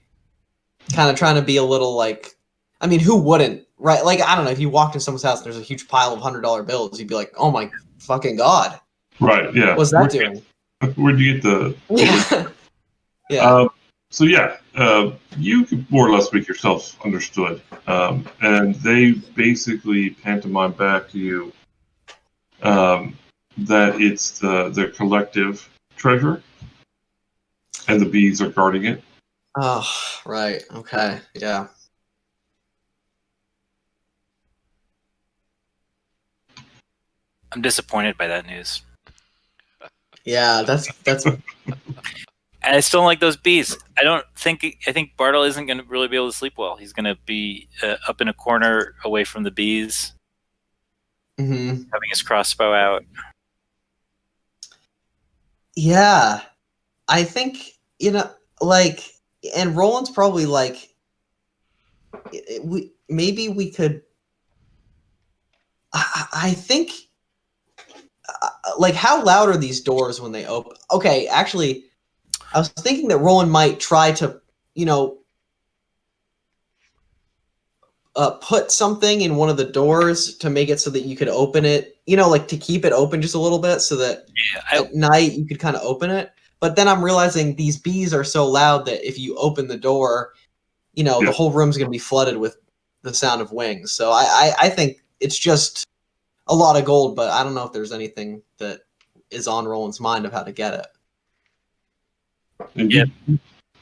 Kind of trying to be a little like, I mean, who wouldn't, right? Like, I don't know, if you walked in someone's house and there's a huge pile of $100 bills, you'd be like, oh my fucking god. Right, yeah. What's that doing? Where'd you get the... Yeah. Yeah. So yeah, you could more or less make yourself understood, and they basically pantomime back to you that it's their collective treasure, and the bees are guarding it. Oh, right. Okay. Yeah. I'm disappointed by that news. Yeah, that's And I still don't like those bees. I think Bartle isn't going to really be able to sleep well. He's going to be up in a corner away from the bees, mhm. having his crossbow out. Yeah. I think, like, and Roland's probably like, maybe we could. I think, like, how loud are these doors when they open? Okay, actually, I was thinking that Roland might try to, you know, put something in one of the doors to make it so that you could open it, like to keep it open just a little bit so that at night you could kind of open it. But then I'm realizing these bees are so loud that if you open the door, the whole room's going to be flooded with the sound of wings. So I think it's just a lot of gold, but I don't know if there's anything that is on Roland's mind of how to get it. And Yeah.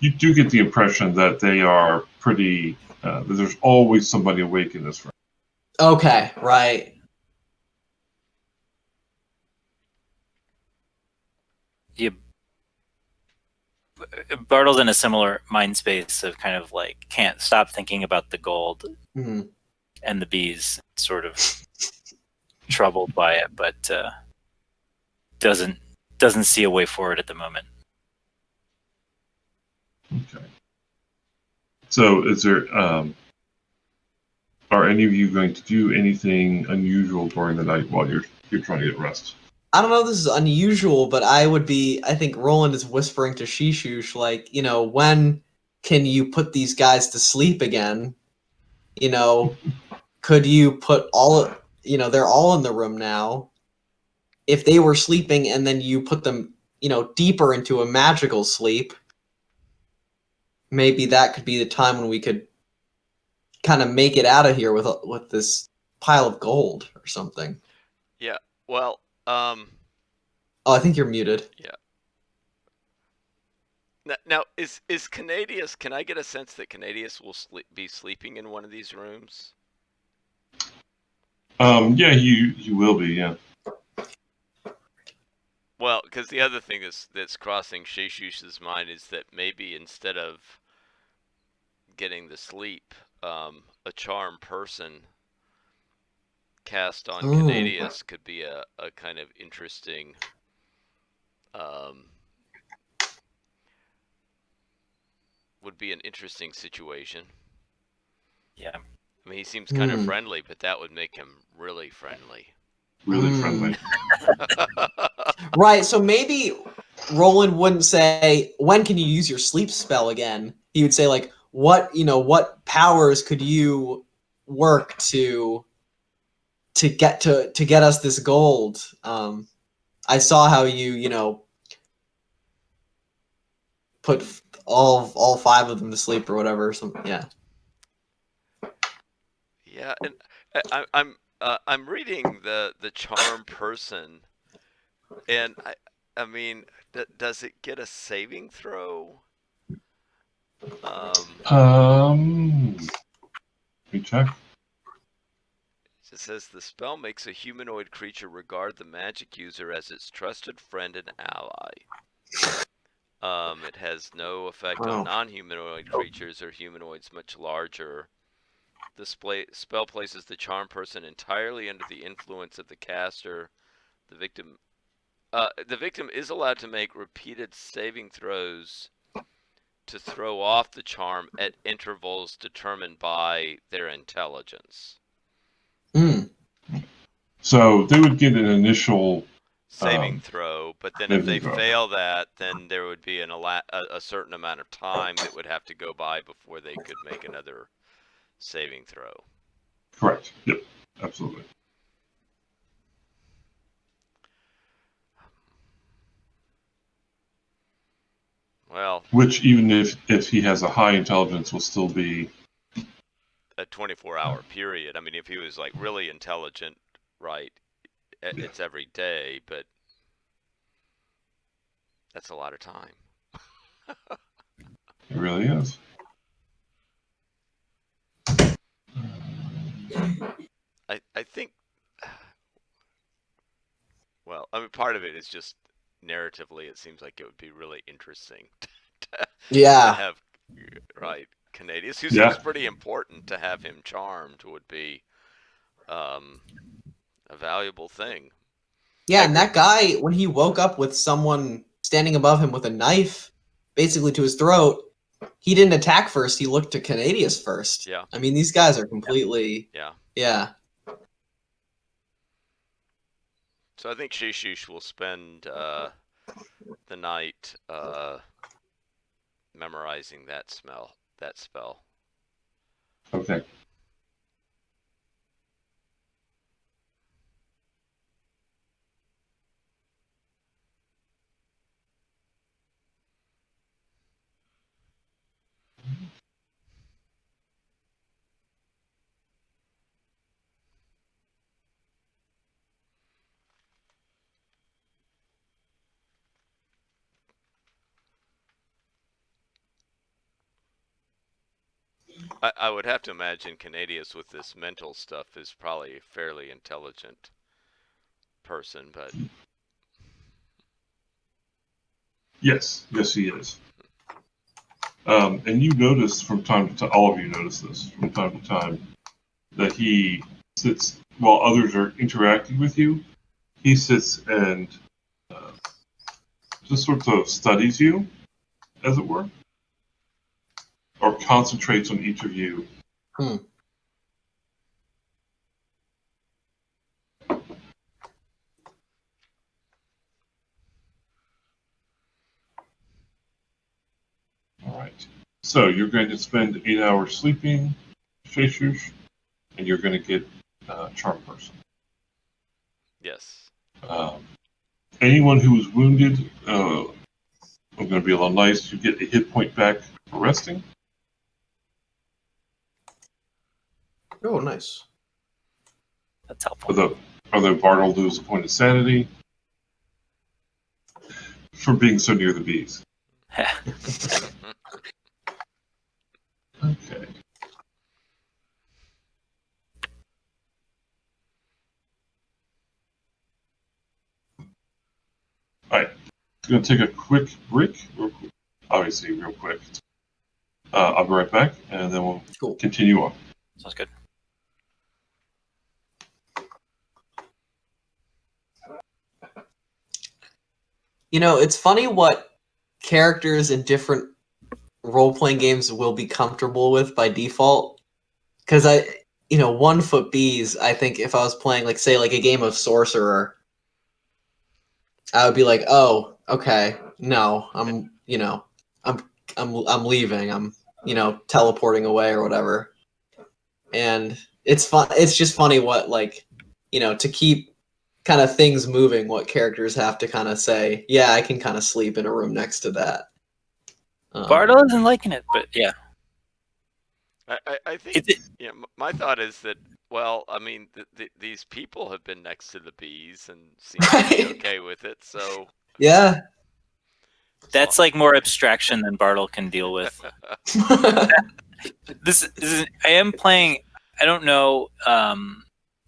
you do get the impression that they are pretty. That there's always somebody awake in this room. Okay, right. Bartle's in a similar mind space of kind of like can't stop thinking about the gold Mhm. and the bees, sort of troubled by it, but doesn't see a way forward at the moment. Okay. So, is there? Are any of you going to do anything unusual during the night while you're trying to get rest? I don't know if this is unusual, but I think Roland is whispering to Shishush, like, when can you put these guys to sleep again? Could you put they're all in the room now. If they were sleeping and then you put them, deeper into a magical sleep, maybe that could be the time when we could kind of make it out of here with this pile of gold or something. Yeah. Well, Oh, I think you're muted. yeah. Now is Canadius? Can I get a sense that Canadius will be sleeping in one of these rooms? Yeah, you will be. Yeah. Well, because the other thing that's crossing Shishush's mind is that maybe instead of getting the sleep, a charm person cast on Ooh. Canadius could be a kind of interesting would be an interesting situation. Yeah. I mean, he seems kind of friendly, but that would make him really friendly. Really friendly. Right, so maybe Roland wouldn't say, when can you use your sleep spell again? He would say, like, what powers could you work to get us this gold? I saw how you put all five of them to sleep or whatever. Yeah. Yeah, and I'm reading the charm person, and I mean, does it get a saving throw? Let me check. It says the spell makes a humanoid creature regard the magic user as its trusted friend and ally. It has no effect on non-humanoid creatures or humanoids much larger. The spell places the charm person entirely under the influence of the caster. The victim is allowed to make repeated saving throws to throw off the charm at intervals determined by their intelligence. So they would get an initial saving throw, but then if they fail that, then there would be a certain amount of time that would have to go by before they could make another saving throw. Correct. Yep. Absolutely. Well, Which, even if he has a high intelligence, will still be a 24-hour period. I mean, if he was like really intelligent, right, it's every day, but that's a lot of time. It really is. I think, well, I mean, part of it is just narratively, it seems like it would be really interesting to Yeah. have, right, Canadius, who Yeah. seems pretty important, to have him charmed would be a valuable thing. Yeah, and that guy, when he woke up with someone standing above him with a knife, basically to his throat, he didn't attack first. He looked to Canadius first. Yeah. I mean, these guys are completely. Yeah. Yeah. So I think Shishish will spend the night memorizing that spell. Okay. I would have to imagine Canadius with this mental stuff is probably a fairly intelligent person, but Yes, he is. And you notice from time to time, all of you notice this from time to time, that he sits while others are interacting with you. He sits and just sort of studies you, as it were, or concentrates on each of you. All right. So you're going to spend 8 hours sleeping, Sheshush, and you're going to get Charm Person. yes. Anyone who was wounded, I'm going to be a little nice. You get a hit point back for resting. Oh, nice. That's helpful. Although Bart will lose a point of sanity for being so near the bees. Okay. All right. I'm going to take a quick break. Obviously, real quick. I'll be right back, and then we'll continue on. Sounds good. You know, it's funny what characters in different role-playing games will be comfortable with by default. Because One Foot Bees, I think if I was playing, like, say, like a game of Sorcerer, I would be like, oh, okay, no, I'm leaving. I'm, teleporting away or whatever. And it's fun. It's just funny what, like, to keep kind of things moving, what characters have to kind of say, yeah, I can kind of sleep in a room next to that. Bardo isn't liking it, but yeah. I think my thought is that, well, I mean, these people have been next to the bees and seem to be okay with it, so yeah. That's like more abstraction than Bartle can deal with. This is I am playing. I don't know.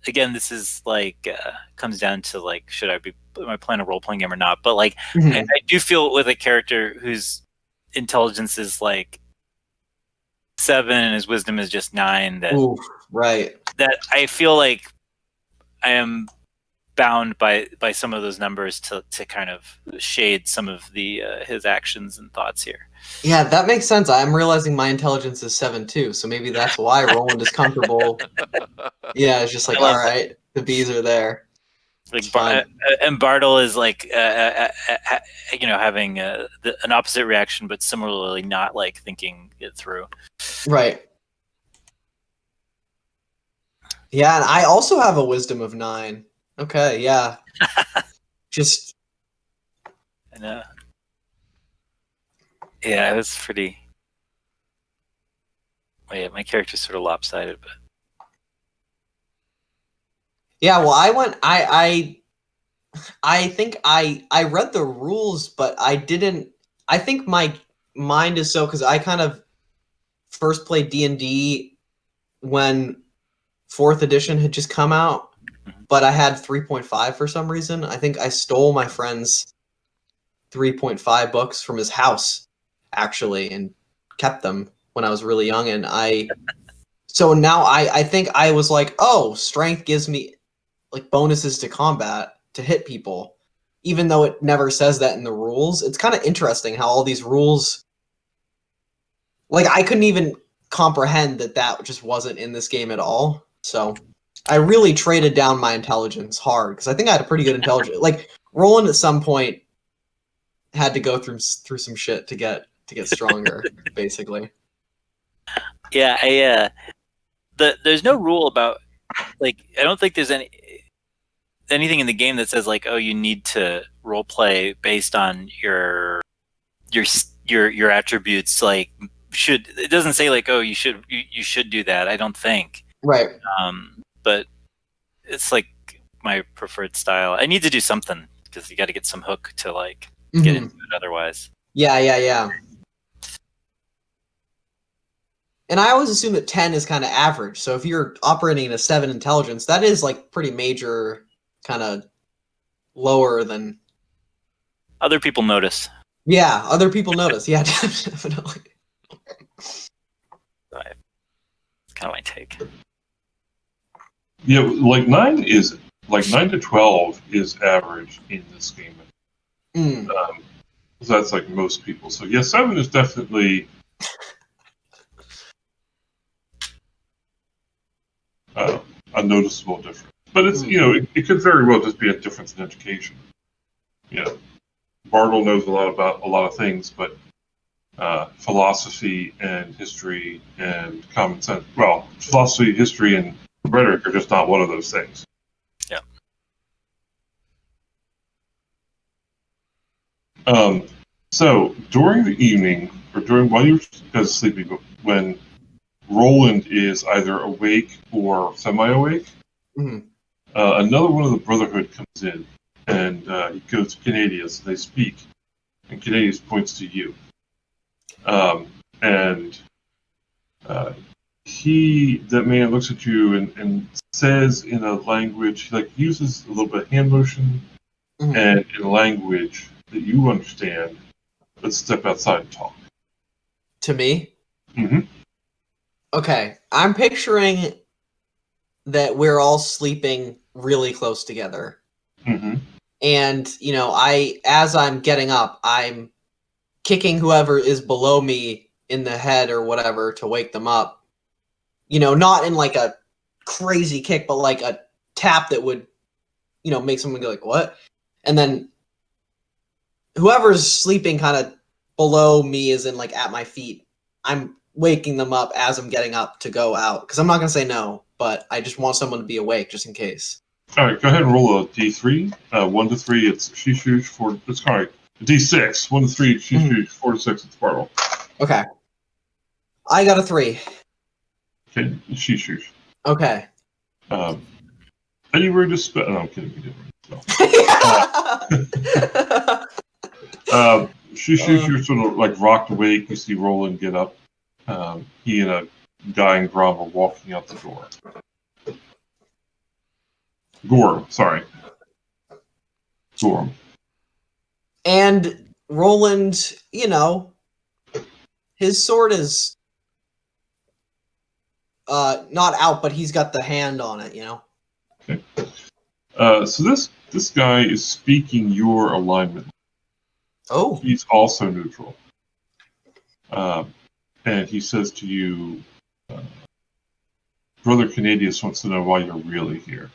Again, this is like comes down to like, am I playing a role playing game or not? But like, I do feel with a character whose intelligence is like 7 and his wisdom is just 9. Right. That I feel like I am bound by some of those numbers to kind of shade some of the his actions and thoughts here. Yeah, that makes sense. I'm realizing my intelligence is 7 too, so maybe that's why Roland is comfortable. Yeah, it's just like, all right, the bees are there. Like and Bartle is like having an opposite reaction, but similarly not like thinking it through. Right. Yeah, and I also have a wisdom of 9. Okay, yeah. Just. And Yeah, it was pretty. Wait, my character's sort of lopsided, but Yeah, well, I think I read the rules, but I didn't. I think my mind is so because I kind of first played D&D when fourth edition had just come out, but I had 3.5 for some reason. I think I stole my friend's 3.5 books from his house, actually, and kept them when I was really young. And so now I think I was like, oh, strength gives me like bonuses to combat to hit people, even though it never says that in the rules. It's kind of interesting how all these rules, like I couldn't even comprehend that just wasn't in this game at all. So I really traded down my intelligence hard because I think I had a pretty good intelligence. Like Roland at some point had to go through some shit to get stronger, basically. yeah, there's no rule about like I don't think there's anything in the game that says like, oh, you need to role play based on your attributes. Like, it doesn't say like, oh, you should do that. I don't think. Right. But it's like my preferred style. I need to do something because you got to get some hook to like get into it. Otherwise, yeah. And I always assume that 10 is kind of average. So if you're operating at a 7 intelligence, that is like pretty major, kind of lower than. Other people notice. Yeah, other people notice. Yeah, definitely. It's kind of my take. Yeah, like 9 to 12 is average in this game. So that's like most people. So yeah, 7 is definitely a noticeable difference. But it's it could very well just be a difference in education. Bartle knows a lot about a lot of things, but philosophy and history and common sense. Well, philosophy, history, and rhetoric are just not one of those things. Yeah. So during the evening, or while you're sleeping, when Roland is either awake or semi-awake, another one of the Brotherhood comes in, and he goes to Canadius. They speak, and Canadius points to you. That man looks at you and says in a language, like uses a little bit of hand motion, and in a language that you understand, let's step outside and talk. To me? Mm-hmm. Okay, I'm picturing that we're all sleeping really close together. Mm-hmm. And, as I'm getting up, I'm kicking whoever is below me in the head or whatever to wake them up. Not in like a crazy kick, but like a tap that would, make someone go like, what? And then whoever's sleeping kind of below me is in like at my feet. I'm waking them up as I'm getting up to go out. Because I'm not going to say no, but I just want someone to be awake just in case. All right, go ahead and roll a D3. 1 to 3, it's Shishush. 4, it's sorry, a D6. 1 to 3, Shishush. 4 to 6, it's Bartle. Okay. I got a 3. Okay, Shishush. Okay. Anywhere to spell? No, I'm kidding. You didn't. Shishush, you're sort of like rocked awake. You see Roland get up. He and a guy in Grom are walking out the door. Gorm, sorry. Gorm. And Roland, his sword is not out, but he's got the hand on it, Okay. So this guy is speaking your alignment. Oh. He's also neutral. And he says to you, Brother Canadius wants to know why you're really here.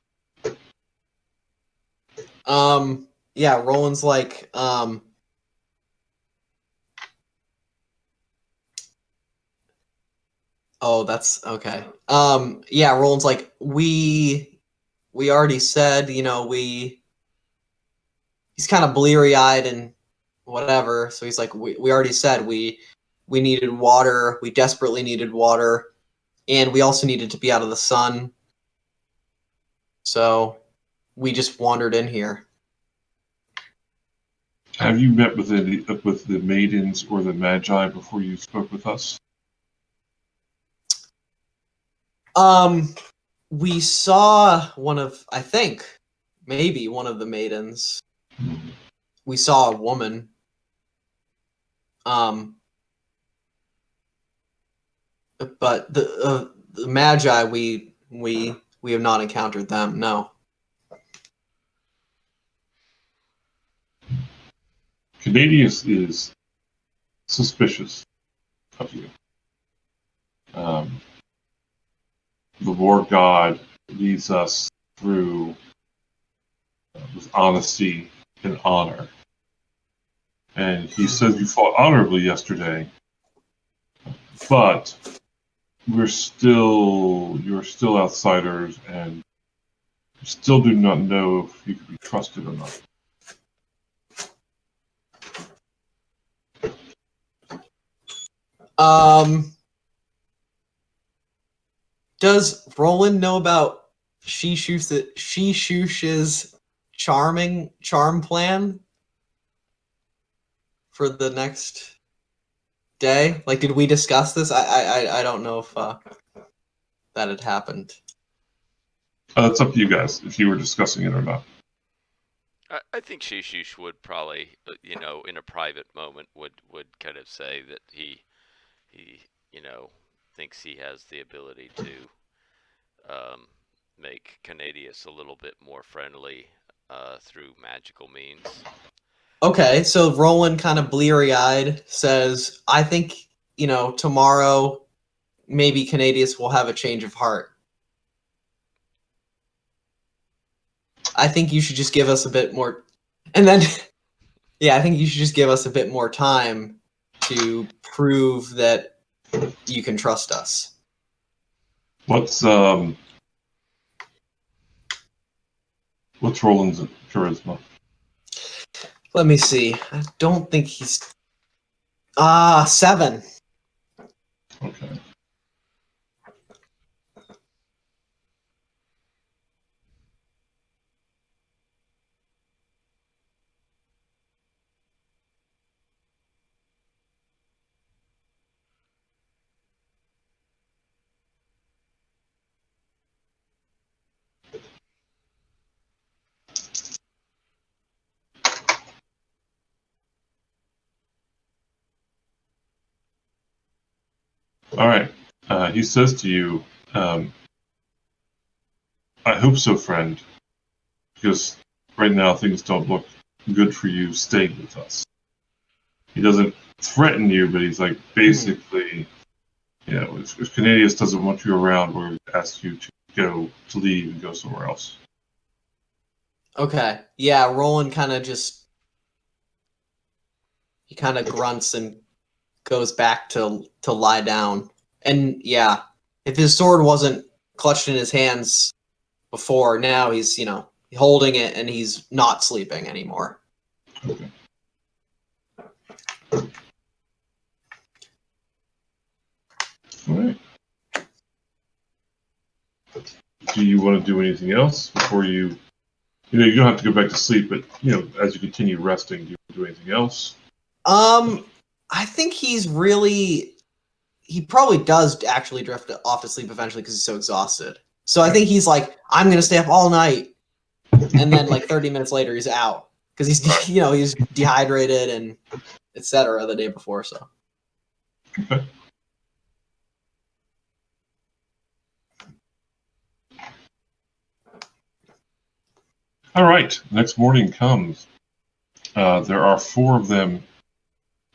Yeah, Roland's like, oh, that's okay. Yeah, Roland's like, we already said, he's kind of bleary-eyed and whatever. So he's like, we already said we needed water. We desperately needed water, and we also needed to be out of the sun. So we just wandered in here. Have you met with the maidens or the magi before you spoke with us? We saw I think, maybe one of the maidens. We saw a woman. But the magi, we have not encountered them. No. Canadius is suspicious of you. The Lord God leads us through with honesty and honor. And he says you fought honorably yesterday, but you're still outsiders, and you still do not know if you can be trusted or not. Does Roland know about Shishush's charm plan for the next day? Like, did we discuss this? I don't know if that had happened. It's up to you guys if you were discussing it or not. I think Shishush would probably, in a private moment, would kind of say that he thinks he has the ability to make Canadius a little bit more friendly through magical means. Okay, so Roland, kind of bleary-eyed, says, I think, tomorrow maybe Canadius will have a change of heart. I think you should just give us a bit more... And then, yeah, I think you should just give us a bit more time to prove that you can trust us. What's Roland's charisma? Let me see. I don't think he's... 7. Okay. All right. He says to you, I hope so, friend, because right now things don't look good for you staying with us. He doesn't threaten you, but he's like, basically, if Canadius doesn't want you around, we're going to ask you to leave and go somewhere else. Okay. Yeah, Roland kind of he kind of grunts and goes back to lie down. And yeah, if his sword wasn't clutched in his hands before, now he's, holding it and he's not sleeping anymore. Okay. All right. Do you want to do anything else before you don't have to go back to sleep, but, as you continue resting, do you want to do anything else? I think he probably does actually drift off to sleep eventually because he's so exhausted. So I think he's like, I'm going to stay up all night. And then 30 minutes later, he's out because he's, he's dehydrated and etc. the day before. So. Okay. All right. Next morning comes. There are 4 of them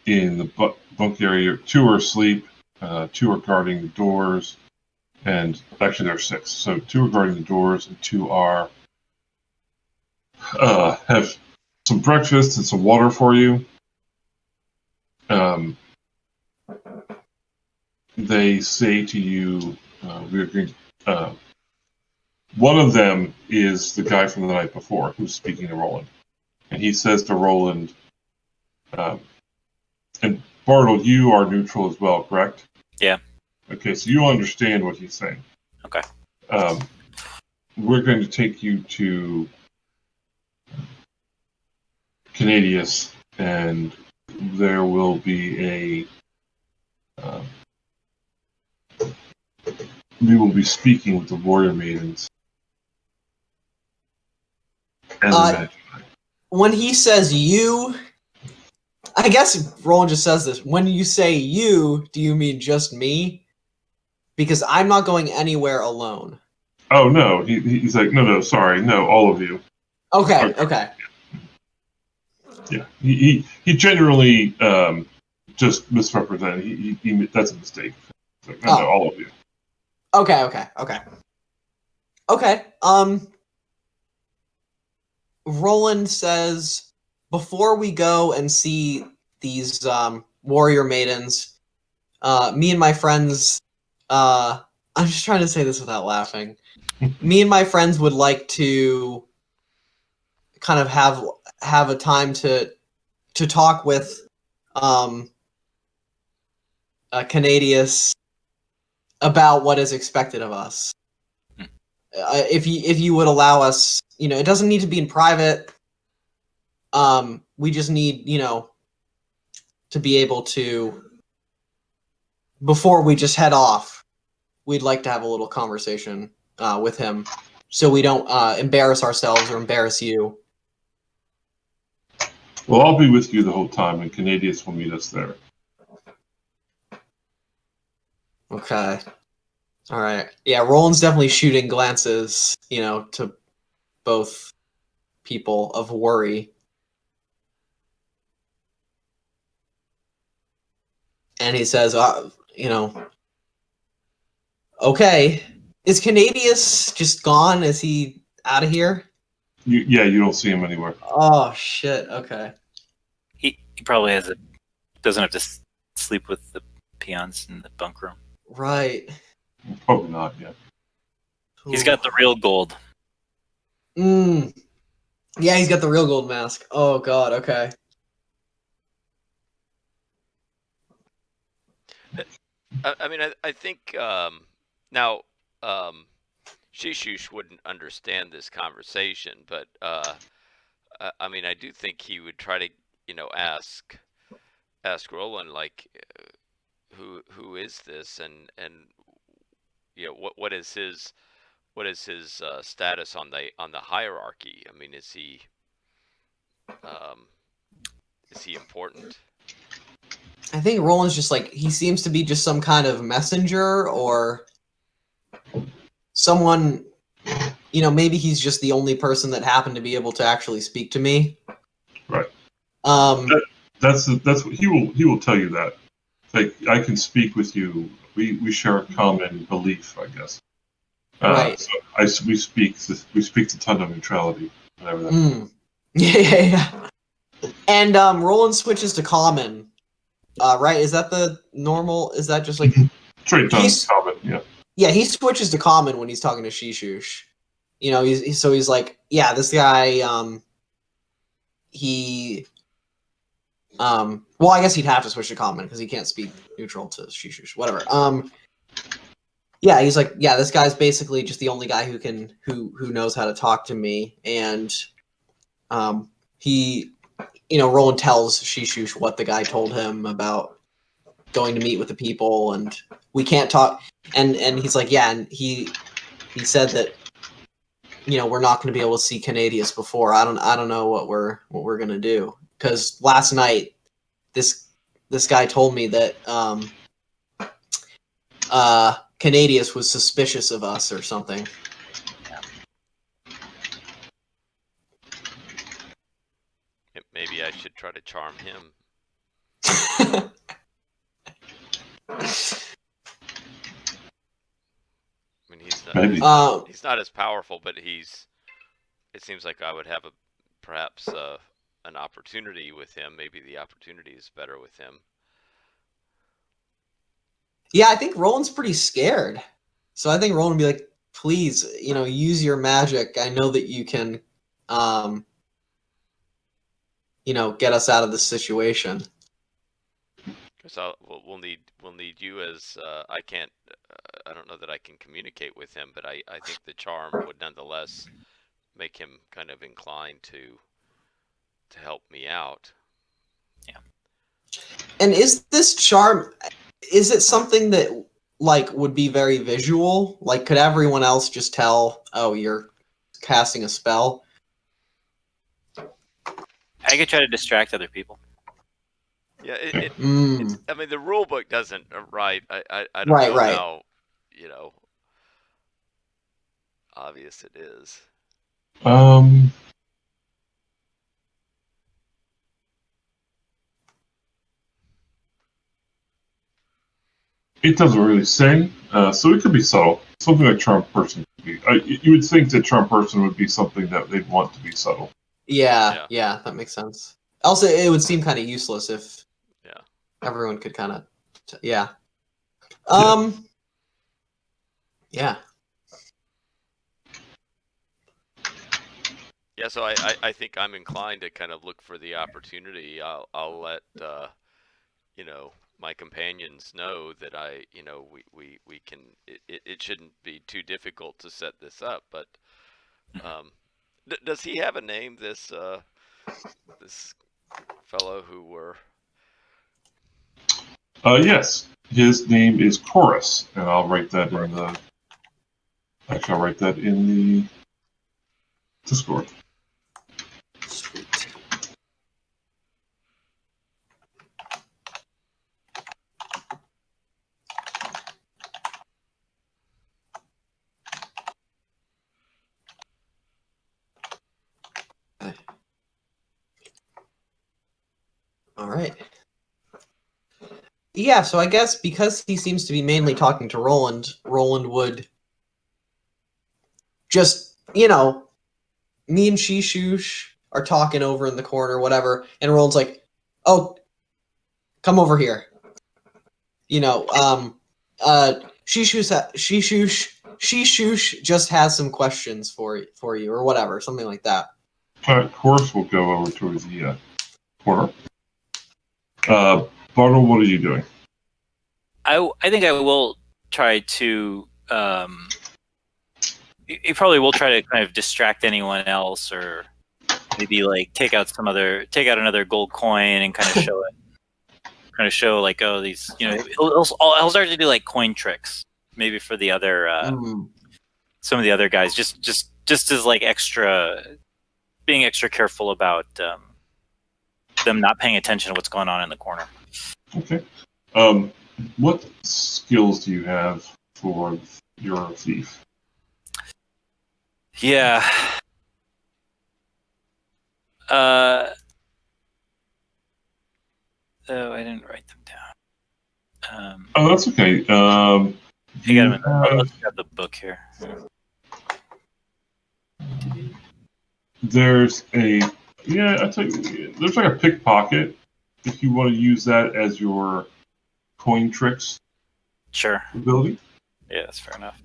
in the bunk area. 2 are asleep. 2 are guarding the doors. And actually, there are 6. So 2 are guarding the doors, and 2 are have some breakfast and some water for you. They say to you, "We're going." One of them is the guy from the night before who's speaking to Roland, and he says to Roland, And Bartle, you are neutral as well, correct? Yeah. Okay, so you understand what he's saying. Okay. We're going to take you to Canadius, and there will be we will be speaking with the warrior maidens. And the Magi. When he says you, I guess Roland just says this. When you say you, do you mean just me? Because I'm not going anywhere alone. Oh no, he's like, no, sorry, no, all of you. Okay. Yeah, he generally just misrepresented. He that's a mistake. Like, no, all of you. Okay. Roland says, before we go and see these warrior maidens, me and my friends, I'm just trying to say this without laughing. Me and my friends would like to kind of have a time to talk with Canadius about what is expected of us. If you would allow us, it doesn't need to be in private. We just need, to be able to, before we just head off, we'd like to have a little conversation with him, so we don't embarrass ourselves or embarrass you. Well, I'll be with you the whole time, and Canadius will meet us there. Okay. All right. Yeah, Roland's definitely shooting glances, to both people of worry. And he says, okay. Is Canadius just gone? Is he out of here? You don't see him anywhere. Oh, shit. Okay. He probably doesn't have to sleep with the peons in the bunk room. Right. Probably not yet. He's got the real gold. Yeah, he's got the real gold mask. Oh, God. Okay. I think now Shishush wouldn't understand this conversation, but I do think he would try to, ask Roland, like, who is this, and what is his status on the hierarchy? I mean, is he important? I think Roland's just like, he seems to be just some kind of messenger or someone, maybe he's just the only person that happened to be able to actually speak to me. Right. That's what he will tell you that. Like, I can speak with you. We share a common belief, I guess. Right. So we speak the tongue of neutrality and everything. Yeah. And Roland switches to common. Right? Is that the normal? Is that just like straight tongue common? Yeah. Yeah, he switches to common when he's talking to Shishush. He's like, yeah, this guy. Well, I guess he'd have to switch to common because he can't speak neutral to Shishush. Whatever. Yeah, he's like, yeah, this guy's basically just the only guy who knows how to talk to me, and he. Roland tells Shishush what the guy told him about going to meet with the people, and we can't talk. And he's like, yeah, and he said that we're not going to be able to see Canadius before. I don't know what we're going to do, because last night this guy told me that Canadius was suspicious of us or something. Maybe I should try to charm him. I mean, he's not as powerful, but it seems like I would have perhaps an opportunity with him. Maybe the opportunity is better with him. Yeah, I think Roland's pretty scared. So I think Roland would be like, please, use your magic. I know that you can get us out of this situation. Because we'll need you as I can't. I don't know that I can communicate with him, but I think the charm would nonetheless make him kind of inclined to help me out. Yeah. And is this charm? Is it something that would be very visual? Like, could everyone else just tell? Oh, you're casting a spell. I could try to distract other people. Yeah, Mm. I mean, the rule book doesn't write. I don't Right, know right. how obvious it is. It doesn't really say, so it could be subtle. Something like charm person could be. You would think that charm person would be something that they'd want to be subtle. Yeah, that makes sense. Also, it would seem kind of useless if everyone could kind of, yeah. Yeah. Yeah, so I think I'm inclined to kind of look for the opportunity. I'll let my companions know that we can. It shouldn't be too difficult to set this up. But does he have a name? This fellow who were. Yes, his name is Chorus, and I'll write that in the. Actually, I'll write that in the Discord. Sweet. All right. Yeah, so I guess because he seems to be mainly talking to Roland would just, me and Shishush are talking over in the corner, whatever, and Roland's like, "Oh, come over here." Shishush just has some questions for you, or whatever, something like that. Chorus will go over to the corner. Bartle, what are you doing? I think I will try to. You probably will try to kind of distract anyone else, or maybe take out another gold coin and kind of show it. Kind of show oh, these he'll start to do coin tricks maybe for the other some of the other guys just as being extra careful about them not paying attention to what's going on in the corner. Okay. What skills do you have for your thief? Yeah. Oh, I didn't write them down. Oh, that's okay. Let's grab the book here. There's I tell you, there's a pickpocket. If you want to use that as your coin tricks ability. Yeah, that's fair enough.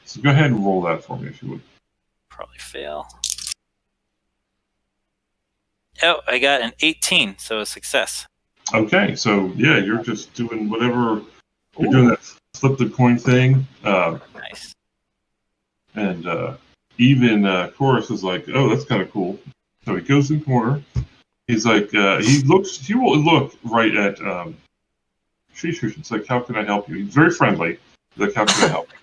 So go ahead and roll that for me if you would. Probably fail. Oh, I got an 18, so a success. Okay, so you're just doing whatever you're doing, that flip the coin thing. Nice. And even Chorus is like, "Oh, that's kind of cool." So he goes in the corner. He's like, he will look right at Shishush. It's like, "How can I help you?" He's very friendly. He's like, "How can I help you?"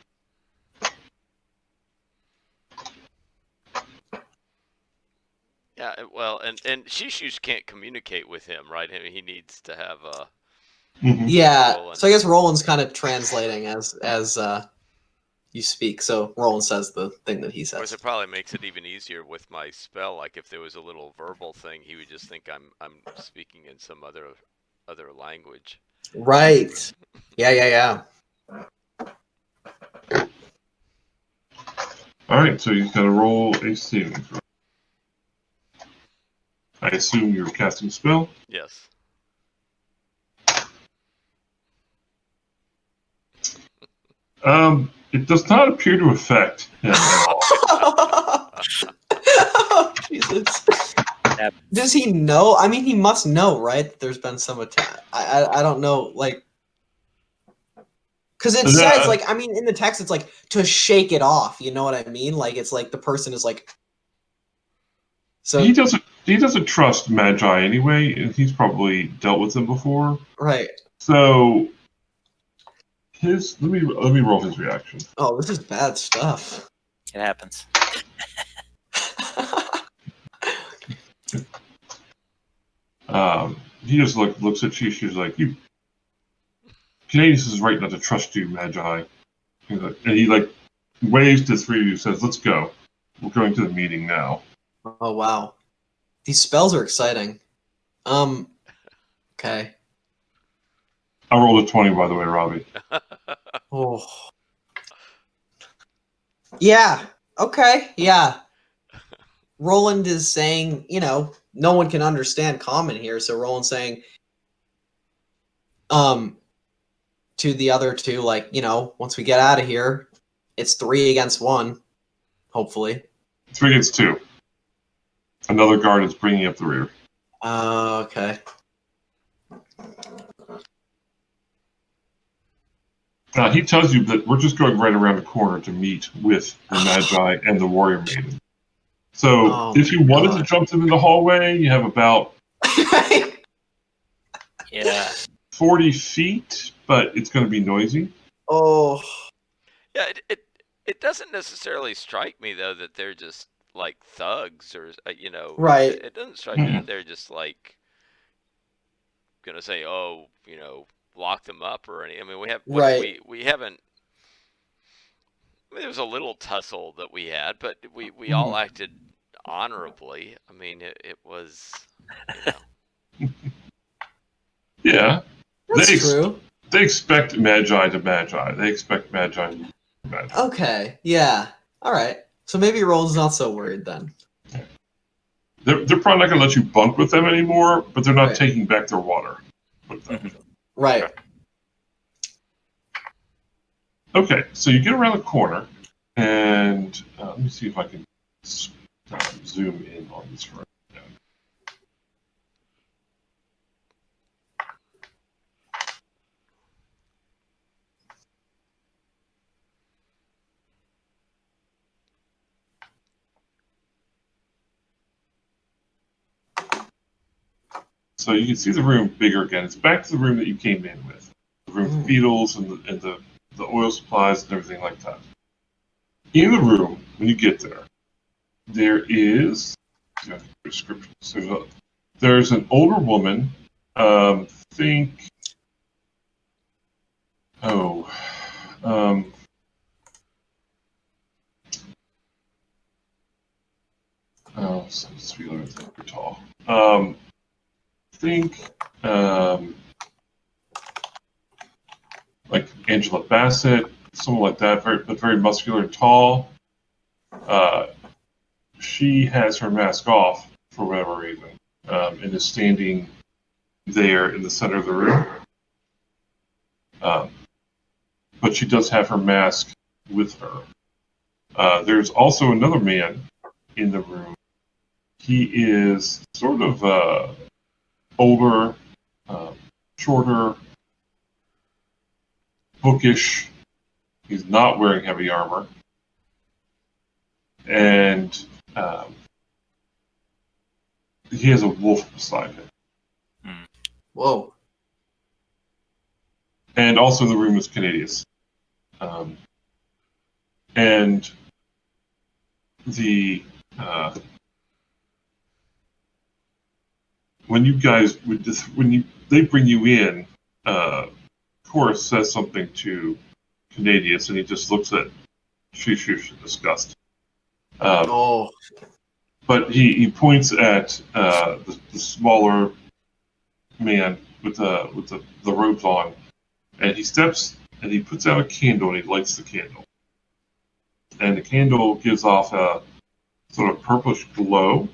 Yeah, well, and Shishush can't communicate with him, right? I mean, he needs to have a. Yeah, Roland. so I guess Roland's kind of translating as you speak. So Roland says the thing that he Of course, says. it probably makes it even easier with my spell. Like if there was a little verbal thing, he would just think I'm speaking in some other language. Right. Yeah. All right, so you gotta roll a saving throw. I assume you're casting a spell. Yes. It does not appear to affect him at all. Oh, Jesus. Does he know? I mean, he must know, right? That there's been some attack. I don't know, like, because it says, like, I mean, in the text, it's like to shake it off. You know what I mean? Like, it's like the person is like. So he doesn't trust Magi anyway, and he's probably dealt with them before. Right. So let me roll his reaction. Oh, this is bad stuff. It happens. He just looks at you. She's like, "You, Canadius is right not to trust you, Magi." And he waves to three of you, says, "Let's go. We're going to the meeting now." Oh wow, these spells are exciting. Okay. I rolled a 20, by the way, Robbie. Oh. Yeah. Okay. Yeah. Roland is saying, no one can understand common here, so Roland's saying, to the other two, like, once we get out of here, it's 3 against 1, hopefully. 3 against 2. Another guard is bringing up the rear. Okay. He tells you that we're just going right around the corner to meet with the Magi and the Warrior Maiden. So if you wanted to jump them in the hallway, you have about 40 feet, but it's going to be noisy. Oh. Yeah, it doesn't necessarily strike me, though, that they're just like thugs or, Right. It doesn't strike me that they're just like going to say, oh, lock them up or anything. I mean, we haven't. I mean, there was a little tussle that we had, but we all acted honorably. I mean, it was, Yeah. That's true. They expect Magi to Magi. They expect Magi to Magi. Okay, yeah. All right. So maybe Roland's not so worried then. They're probably not going to let you bunk with them anymore, but they're not taking back their water. Right. Okay, so you get around the corner, and let me see if I can zoom in on this right now. So you can see the room bigger again. It's back to the room that you came in with. The room with beetles and the oil supplies and everything like that. In the room, when you get there, there is descriptions. There's an older woman. So it's really super tall. Like Angela Bassett, someone like that, but very muscular and tall. She has her mask off for whatever reason, and is standing there in the center of the room. But she does have her mask with her. There's also another man in the room. He is sort of older, shorter, bookish. He's not wearing heavy armor. And he has a wolf beside him. Whoa. And also the room is Canadius. And the when they bring you in, Chorus says something to Canadius, and he just looks at Shushush in disgust. But he points at the smaller man with the robes on, and he steps and he puts out a candle and he lights the candle, and the candle gives off a sort of purplish glow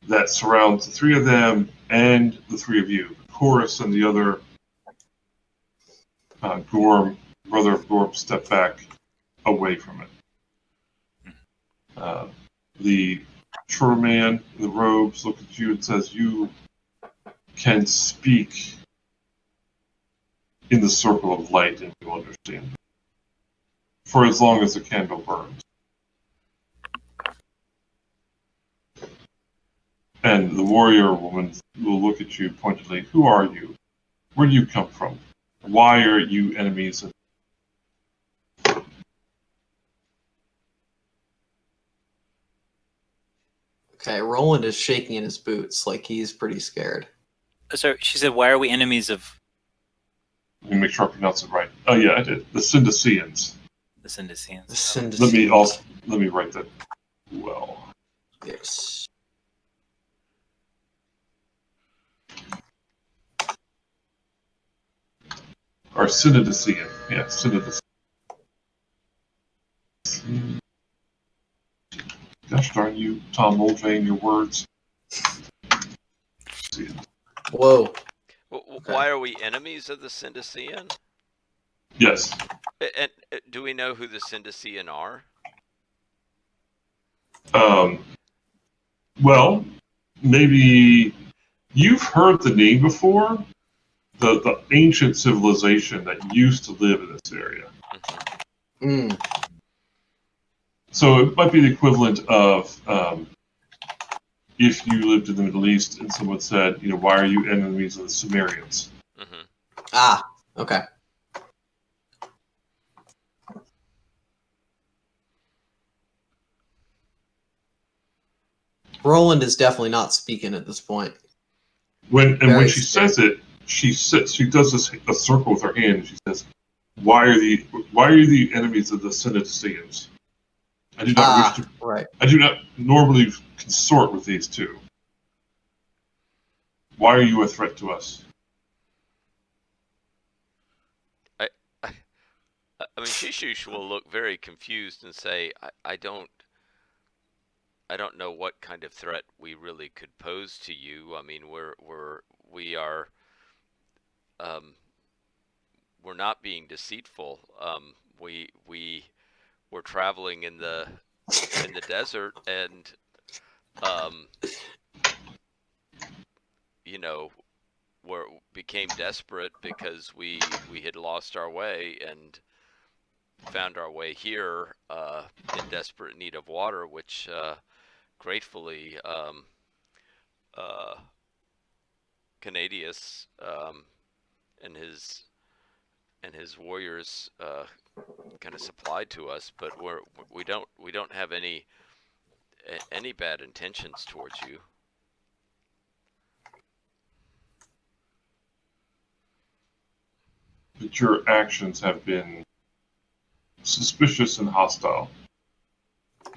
that surrounds the three of them and the three of you. Chorus and the other Gorm, brother of Gorm, step back away from it. The shorter man in the robes looks at you and says, "You can speak in the circle of light and you understand. For as long as the candle burns." And the warrior woman will look at you pointedly. "Who are you? Where do you come from? Why are you enemies of..." Okay, Roland is shaking in his boots, like he's pretty scared. So she said, "Why are we enemies of Let me make sure I pronounce it right. Oh yeah, I did. The Syndaceans. the Syndaceans?" The Syndaceans. Let me write that well. Yes. Or Syndacean. Yeah, Syndacean. Gosh darn you, Tom Mulvane, your words. Whoa. Why are we enemies of the Syndacean? Yes. And do we know who the Syndacean are? Well, maybe you've heard the name before. The ancient civilization that used to live in this area. Mm-hmm. So it might be the equivalent of if you lived in the Middle East and someone said, "Why are you enemies of the Sumerians?" Mm-hmm. Ah, okay. Roland is definitely not speaking at this point. When she says it, she does a circle with her hand and she says, "Why are the enemies of the Syndaceans? I do not wish to. Right. I do not normally consort with these two. Why are you a threat to us?" I mean, Shishush will look very confused and say, I don't know what kind of threat we really could pose to you. I mean, we're not being deceitful. We're traveling in the desert, and we became desperate because we had lost our way and found our way here in desperate need of water, which gratefully Canadius and his warriors kind of supplied to us, but we don't have any bad intentions towards you. But your actions have been suspicious and hostile.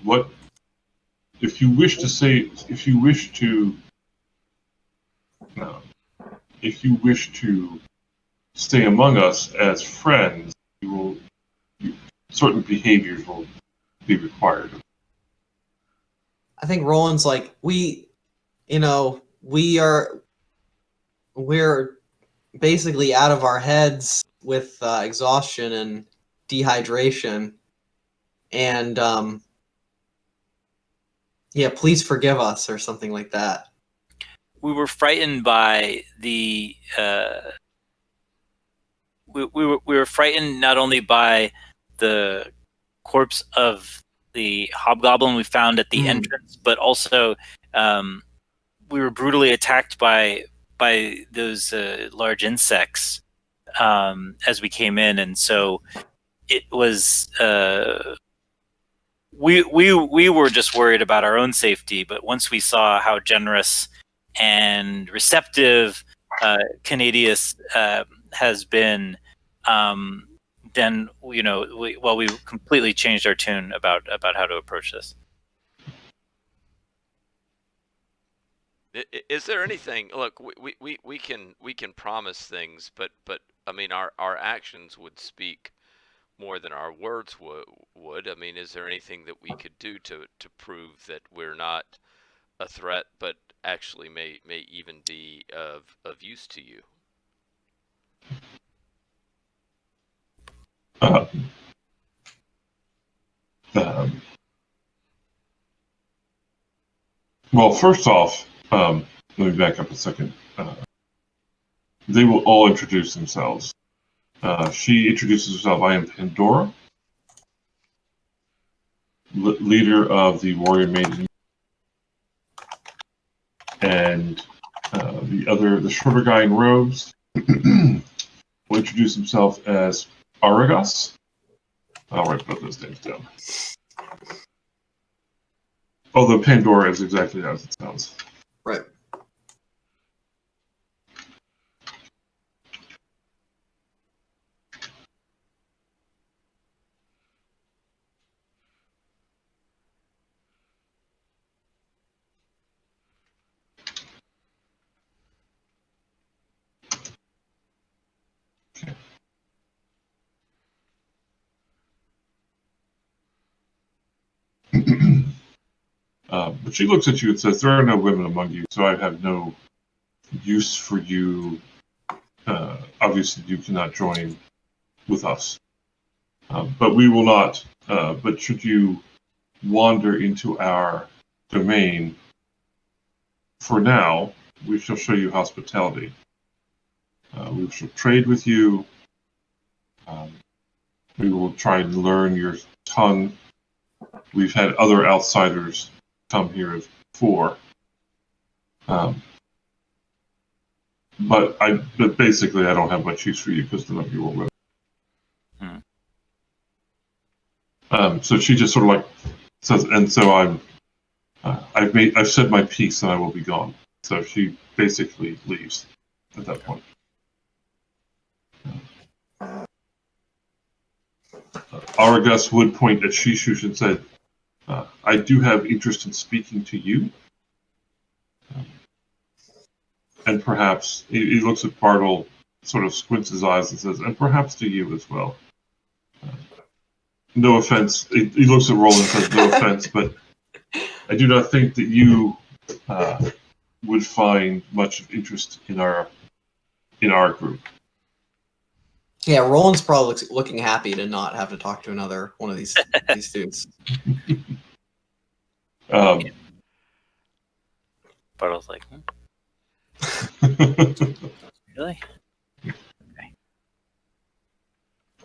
What if you wish to say? If you wish to stay among us as friends, certain behaviors will be required. I think Roland's like, we're basically out of our heads with exhaustion and dehydration, and please forgive us or something like that. We were frightened by the. We were frightened not only by the corpse of the hobgoblin we found at the entrance, but also we were brutally attacked by those large insects as we came in, and so it was. We were just worried about our own safety, but once we saw how generous and receptive Canadius has been, then we completely changed our tune about how to approach this. Is there anything? Look, we can promise things, but I mean, our actions would speak more than our words would. I mean, is there anything that we could do to prove that we're not a threat, but actually may even be of use to you? Well, first off, let me back up a second. They will all introduce themselves. She introduces herself. I am Pandora, leader of the Warrior Maiden, and the shorter guy in robes, will introduce himself as Aragas. I'll write both those names down. Although Pandora is exactly as it sounds. Right. But she looks at you and says, "There are no women among you, so I have no use for you. Obviously, you cannot join with us. But we will not. But should you wander into our domain, for now, we shall show you hospitality. We shall trade with you. We will try and learn your tongue. We've had other outsiders come here before. But basically, I don't have much use for you because none of you are women." So she just sort of like says, "And so I've said my piece and I will be gone." So she basically leaves at that point. Aragas would point at Shishush and said, "I do have interest in speaking to you." And perhaps, he looks at Bartle, sort of squints his eyes and says, "And perhaps to you as well. No offense." He looks at Roland and says, "No offense, but I do not think that you would find much of interest in our group." Yeah, Roland's probably looking happy to not have to talk to another one of these dudes. Bartle's like, really?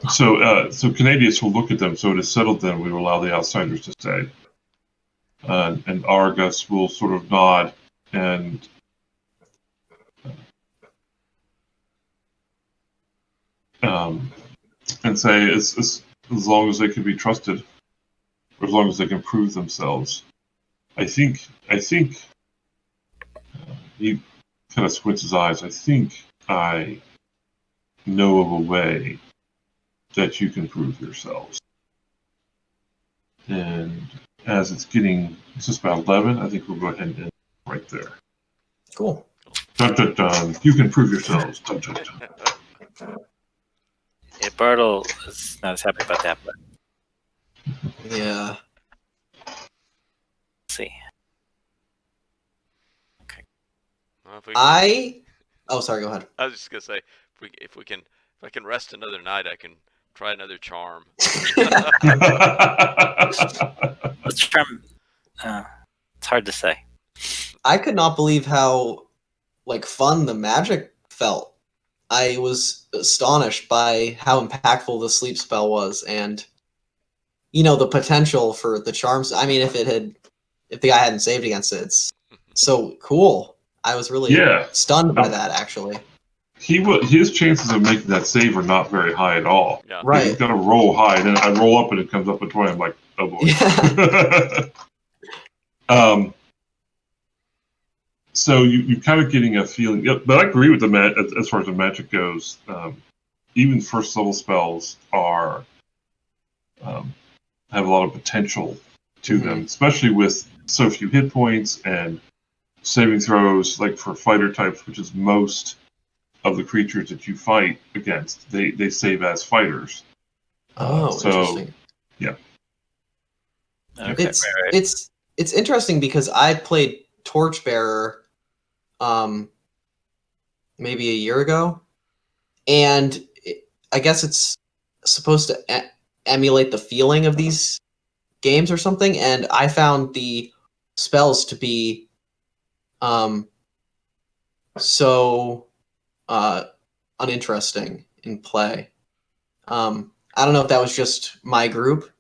So Canadius will look at them. So it is settled then. We will allow the outsiders to stay. And Argus will sort of nod and say, as long as they can be trusted, or as long as they can prove themselves. I think he kind of squints his eyes. I think I know of a way that you can prove yourselves. And as it's just about 11, I think we'll go ahead and end right there. Cool. Dun, dun, dun. You can prove yourselves. Dun, dun, dun. Yeah, Bartle is not as happy about that, but Yeah. let's see. Okay. Well, if we can- Oh, sorry. Go ahead. I was just gonna say, if I can rest another night, I can try another charm. Let's try. It's hard to say. I could not believe how fun the magic felt. I was astonished by how impactful the sleep spell was, and the potential for the charms. I mean, if the guy hadn't saved against it, it's so cool. I was really stunned by that, actually. His chances of making that save are not very high at all. Yeah. Right. He's got to roll high, and then I roll up and it comes up at 20. I'm like, oh boy. Yeah. So you're kind of getting a feeling, but I agree with as far as the magic goes. Even first level spells have a lot of potential to them, especially with so few hit points and saving throws. Like for fighter types, which is most of the creatures that you fight against, they save as fighters. Interesting. Yeah. Okay. It's interesting because I played Torchbearer maybe a year ago, and I guess it's supposed to emulate the feeling of these games or something, and I found the spells to be so uninteresting in play. I don't know if that was just my group.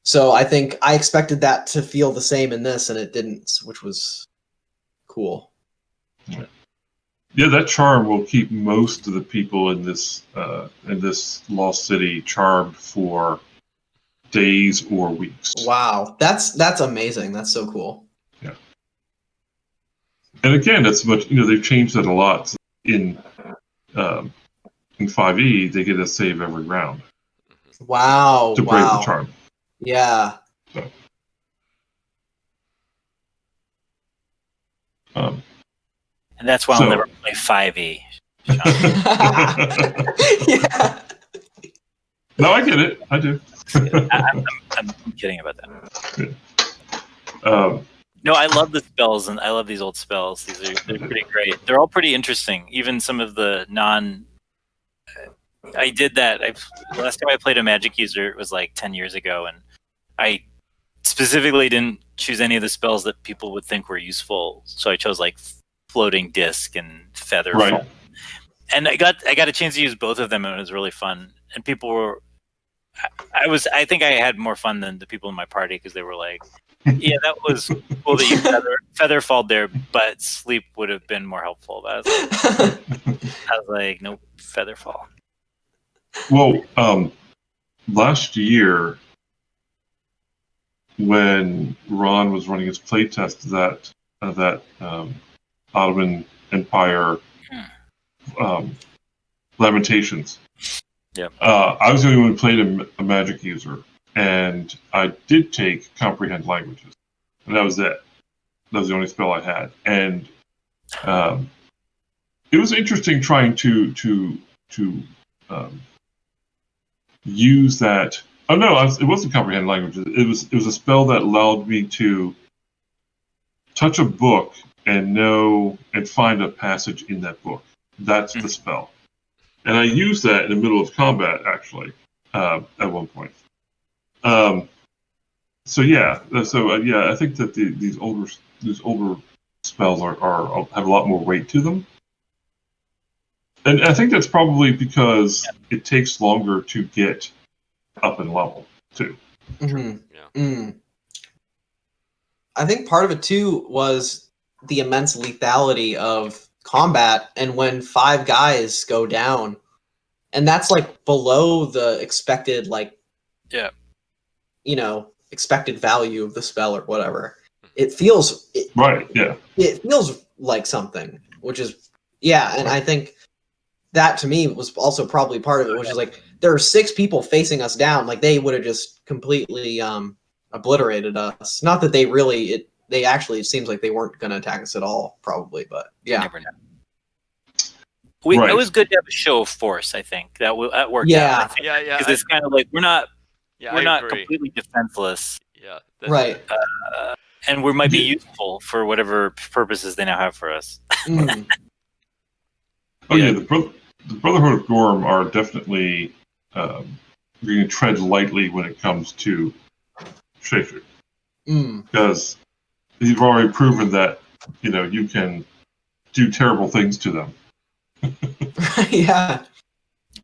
So I think I expected that to feel the same in this, and it didn't, which was cool. Yeah, that charm will keep most of the people in this lost city charmed for days or weeks. Wow, that's amazing. That's so cool. Yeah. And again, that's much. They've changed that a lot in 5e. They get a save every round. Wow. To break the charm. Yeah. So, and that's why I'll never play 5e. Yeah. No, I get it. I do. I'm kidding about that. Yeah. No, I love the spells, and I love these old spells. They're pretty great. They're all pretty interesting. Even some of the non. I did that. Last time I played a magic user, it was like 10 years ago, and I specifically didn't choose any of the spells that people would think were useful. So I chose like floating disc and feather. Right. And I got a chance to use both of them, and it was really fun. And people were. I think I had more fun than the people in my party because they were like, yeah, that was cool that you feather fall there, but sleep would have been more helpful. I was like, nope, feather fall. Well, last year when Ron was running his playtest of that Ottoman Empire Lamentations. Yeah. I was the only one who played a magic user, and I did take comprehend languages, and that was it. That was the only spell I had, and it was interesting trying to use that. Oh no, it wasn't comprehend languages. It was a spell that allowed me to touch a book and find a passage in that book. That's the spell. And I used that in the middle of combat, actually, at one point. So I think that these older spells have a lot more weight to them, and I think that's probably because it takes longer to get up in level too. Mm-hmm. Yeah. Mm. I think part of it too was the immense lethality of combat, and when 5 guys go down, and that's like below the expected expected value of the spell or whatever. It feels right. Yeah. It feels like something, which is and I think that to me was also probably part of it, which is like there are 6 people facing us down, like they would have just completely obliterated us. Not that they actually, it seems like they weren't going to attack us at all, probably, but yeah. Never know. It was good to have a show of force. I think that worked out. I think. Yeah. Because it's kind of like we're not agree. completely defenseless. Yeah. Right. And we might be useful for whatever purposes they now have for us. Mm. The Brotherhood of Gorm are definitely going to tread lightly when it comes to Shapeshifter. Because you've already proven that you can do terrible things to them. Yeah.